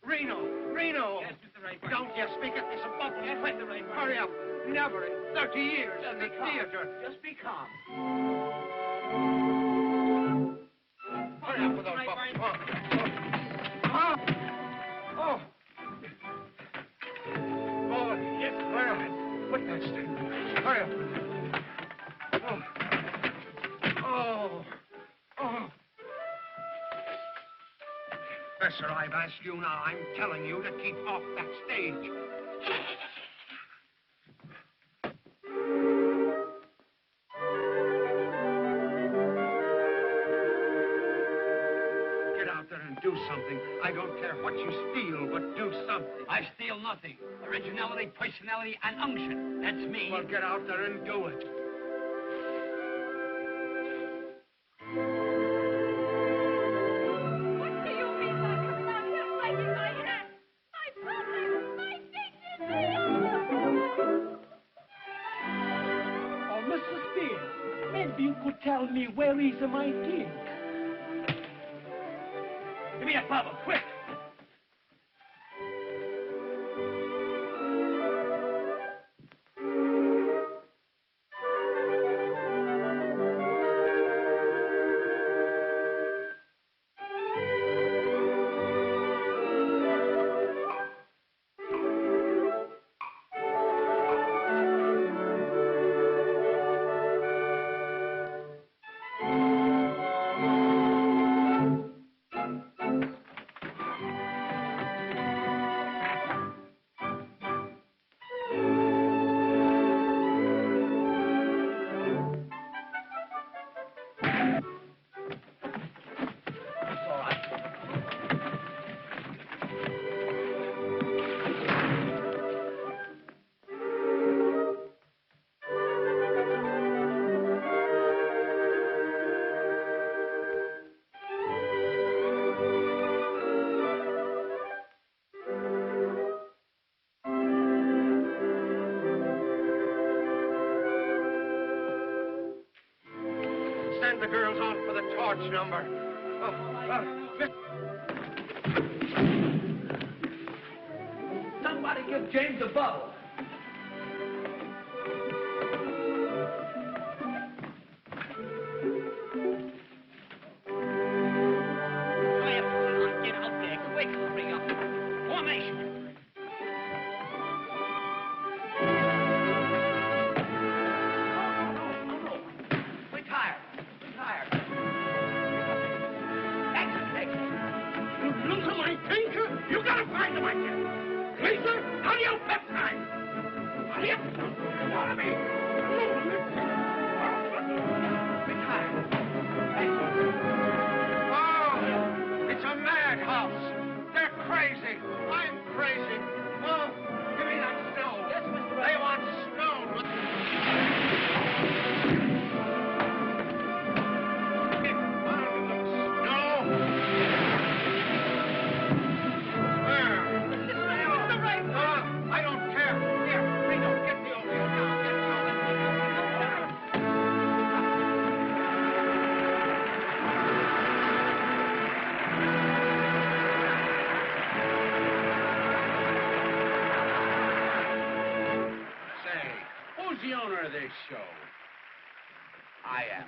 Reno! Yes, Mr. Rayburn. Don't you speak at this above. Yes, Mr. Rayburn. Hurry up. Never in 30 years in the Just be calm. theater. Just be calm. Hurry up with those Rayburn. bubbles. Oh. Oh. Oh, yes, hurry up. Put that stick. Hurry up. Oh. Oh. Oh. Professor, I've asked you now. I'm telling you to keep off that stage. Get out there and do something. I don't care what you steal, but do something. I steal nothing. Originality, personality, and unction. That's me. Well, get out there and do it. What do you mean by coming out here breaking my head? My problem, my dignity! Oh, Mr. Spears, maybe you could tell me where is my king? Give me that bubble, quick. Send the girls on for the torch number. Somebody give James a bubble. Hurry up, son. Get out there, quick. Hurry up. Formation. Retire. Retire. Exit. You lose my thinker? You gotta find him again. Lisa, hurry up that time. Hurry up. Follow me. Retire. Oh, it's a madhouse. the owner of this show? I am.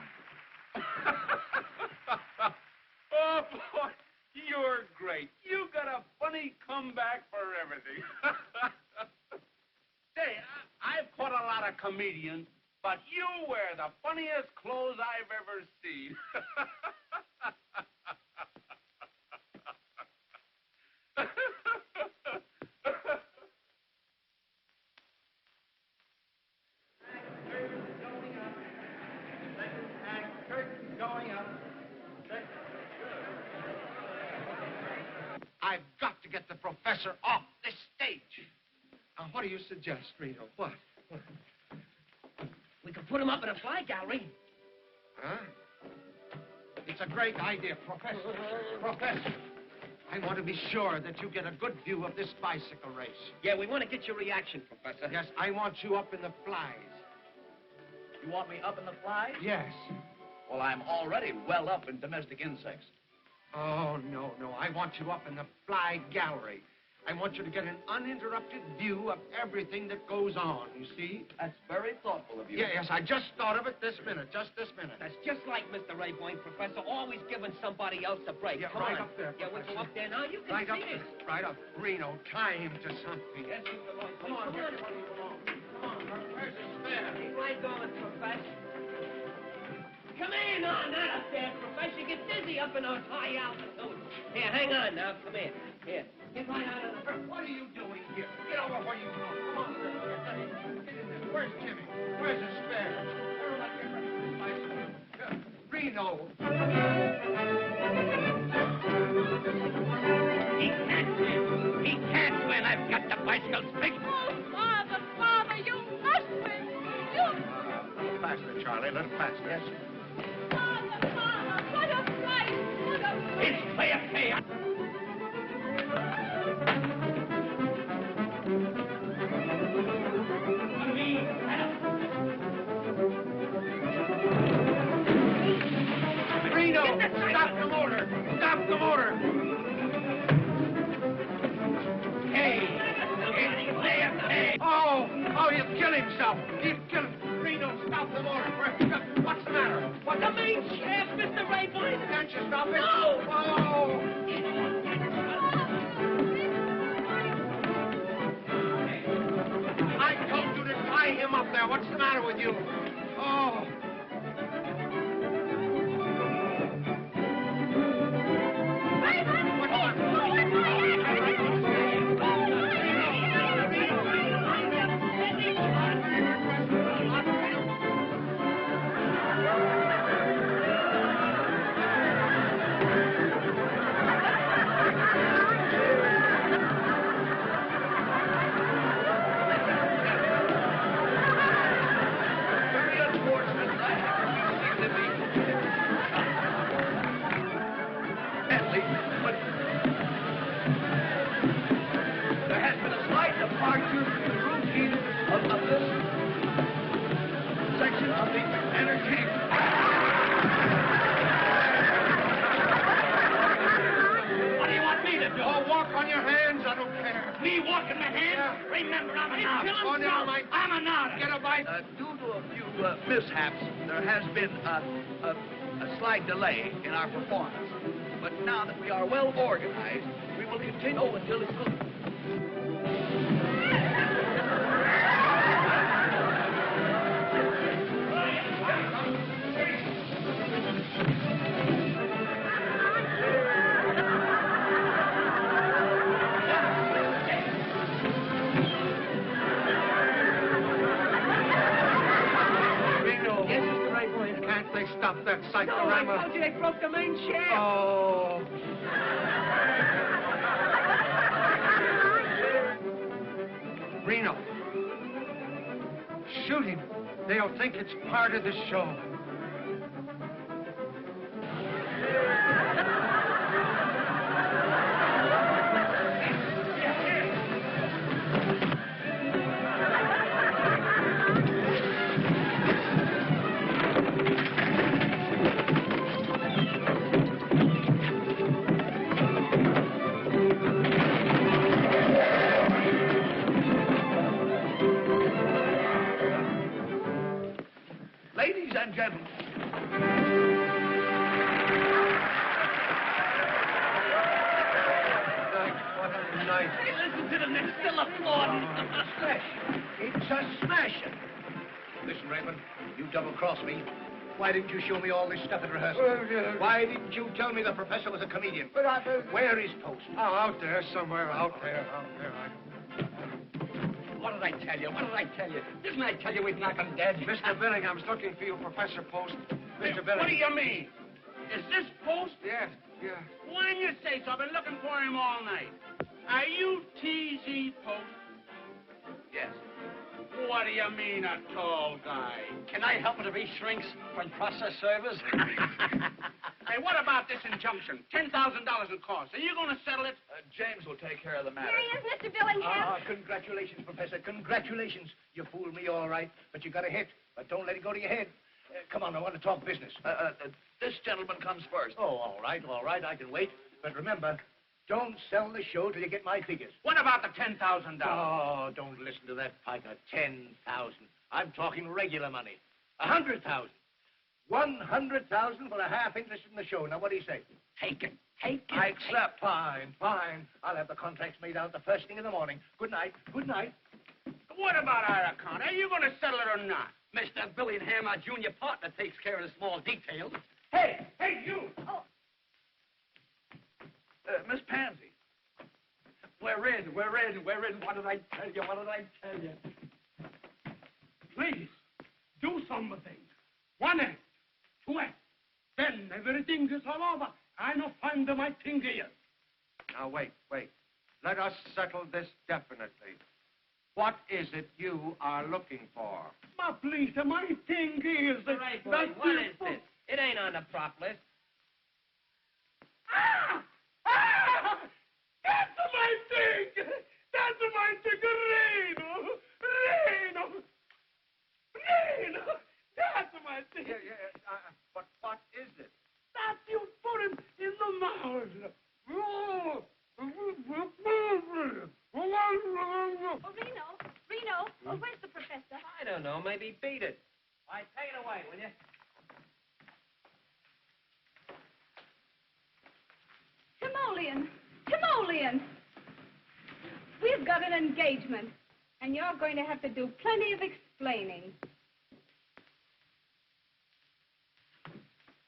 Oh, boy, you're great. You got a funny comeback for everything. Say, I've caught a lot of comedians, but you wear the funniest clothes I've ever seen. I've got to get the professor off this stage. Now, what do you suggest, Reno? What? We could put him up in a fly gallery. Huh? It's a great idea, Professor. Professor, I want to be sure that you get a good view of this bicycle race. Yeah, we want to get your reaction, Professor. Yes, I want you up in the flies. You want me up in the flies? Yes. Well, I'm already well up in domestic insects. Oh, no. I want you up in the fly gallery. I want you to get an uninterrupted view of everything that goes on, you see? That's very thoughtful of you. Yes, I just thought of it this minute, just this minute. That's just like Mr. Raybourne, Professor, always giving somebody else a break. Yeah, Come right on. up there, Yeah, we'll go Professor. up there now. You can Right see up this. there. Right up. Reno, tie him to something. Yes, Mr. Raybourne. Come on, Come where on. do you want to belong? Come on, where's his spare? Keep right going, Professor. Come in on, not up there, Professor. You get dizzy up in those high altitudes. Here, hang on now. Come here. Here. Get right out of the... What are you doing here? Get over where you belong. Come on, get in there. Where's Jimmy? Where's his spare? Everybody get ready for this bicycle. Reno. He can't win. He can't win. I've got the bicycle's fixed. Oh, Father, you must win. You... A little faster, Charlie. A little faster. Yes. Father, what a fight. What a fight. It's fair pay. Reno, stop the motor. Stop the motor. Hey, it's fair pay. Oh, he'll kill himself. He'll kill him. Reno, stop the motor. What's the matter? What's The main shaft, Mr. Raybourne. Can't you stop it? No. Oh. I told you to tie him up there. What's the matter with you? Oh. There has been a slight departure from the routine of this section of the entertainment. What do you want me to do? Oh, walk on your hands. I don't care. Me walking my hands? Yeah. Remember, I'm an artist. Oh, never mind. I'm an artist. Get a bite. Due to a few mishaps, there has been a slight delay in our performance. But now that we are well organized, we will continue until it's good. Reno. Yes, Mr. Raybourne. Can't they stop that No, I cyclorama? told you they broke the main shaft. Oh. Reno. Shoot him. They'll think it's part of the show. gentlemen. What a night. Hey, listen to them. They're still applauding. It's a smasher. Listen, Raymond, you double-crossed me. Why didn't you show me all this stuff at rehearsal? Why didn't you tell me the professor was a comedian? But Where is Post? Oh, out there somewhere, out there. What did I tell you? What did I tell you? Didn't I tell you we'd knock him dead? Mr. Billingham's looking for you, Professor Post. Mr. Billingham. What do you mean? Is this Post? Yes. When you say so, I've been looking for him all night. Are you T.Z. Post? Yes. What do you mean, a tall guy? Can I help it if he shrinks when process servers? Hey, what about this injunction? $10,000 in costs. Are you going to settle it? James will take care of the matter. Here he is, Mr. Billingham. Congratulations, Professor. Congratulations. You fooled me all right, but you got a hit. But don't let it go to your head. Come on, I want to talk business. This gentleman comes first. Oh, all right, I can wait. But remember, don't sell the show till you get my figures. What about the $10,000? Oh, don't listen to that piker. 10,000. I'm talking regular money. 100,000. 100,000 for a half interest in the show. Now, what do you say? Take it. I accept. Fine. I'll have the contracts made out the first thing in the morning. Good night. What about our account? Are you going to settle it or not? Mr. Billingham, our junior partner, takes care of the small details. Hey, you! Oh, Miss Pansy. We're in. What did I tell you? Please, do something. 1 act, 2 acts. Then everything is all over. I no find my thing here. Now, wait. Let us settle this definitely. What is it you are looking for? Ma, please, my thing is... All right, boy, what is this? It ain't on the prop list. Ah! That's my thing! Reno! That's my thing! But what is it? That you put him in the mouth! oh, Reno. Oh, where's the professor? I don't know. Maybe beat it. All right, take it away, will you? Timoleon. We've got an engagement, and you're going to have to do plenty of explaining.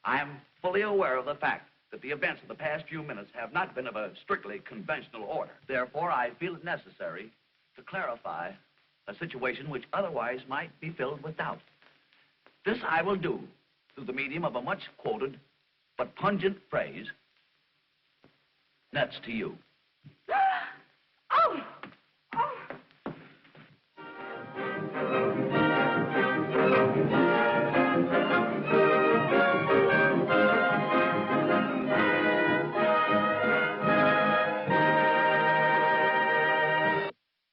I am fully aware of the fact that the events of the past few minutes have not been of a strictly conventional order. Therefore, I feel it necessary to clarify a situation which otherwise might be filled with doubt. This I will do through the medium of a much quoted but pungent phrase, nuts to you.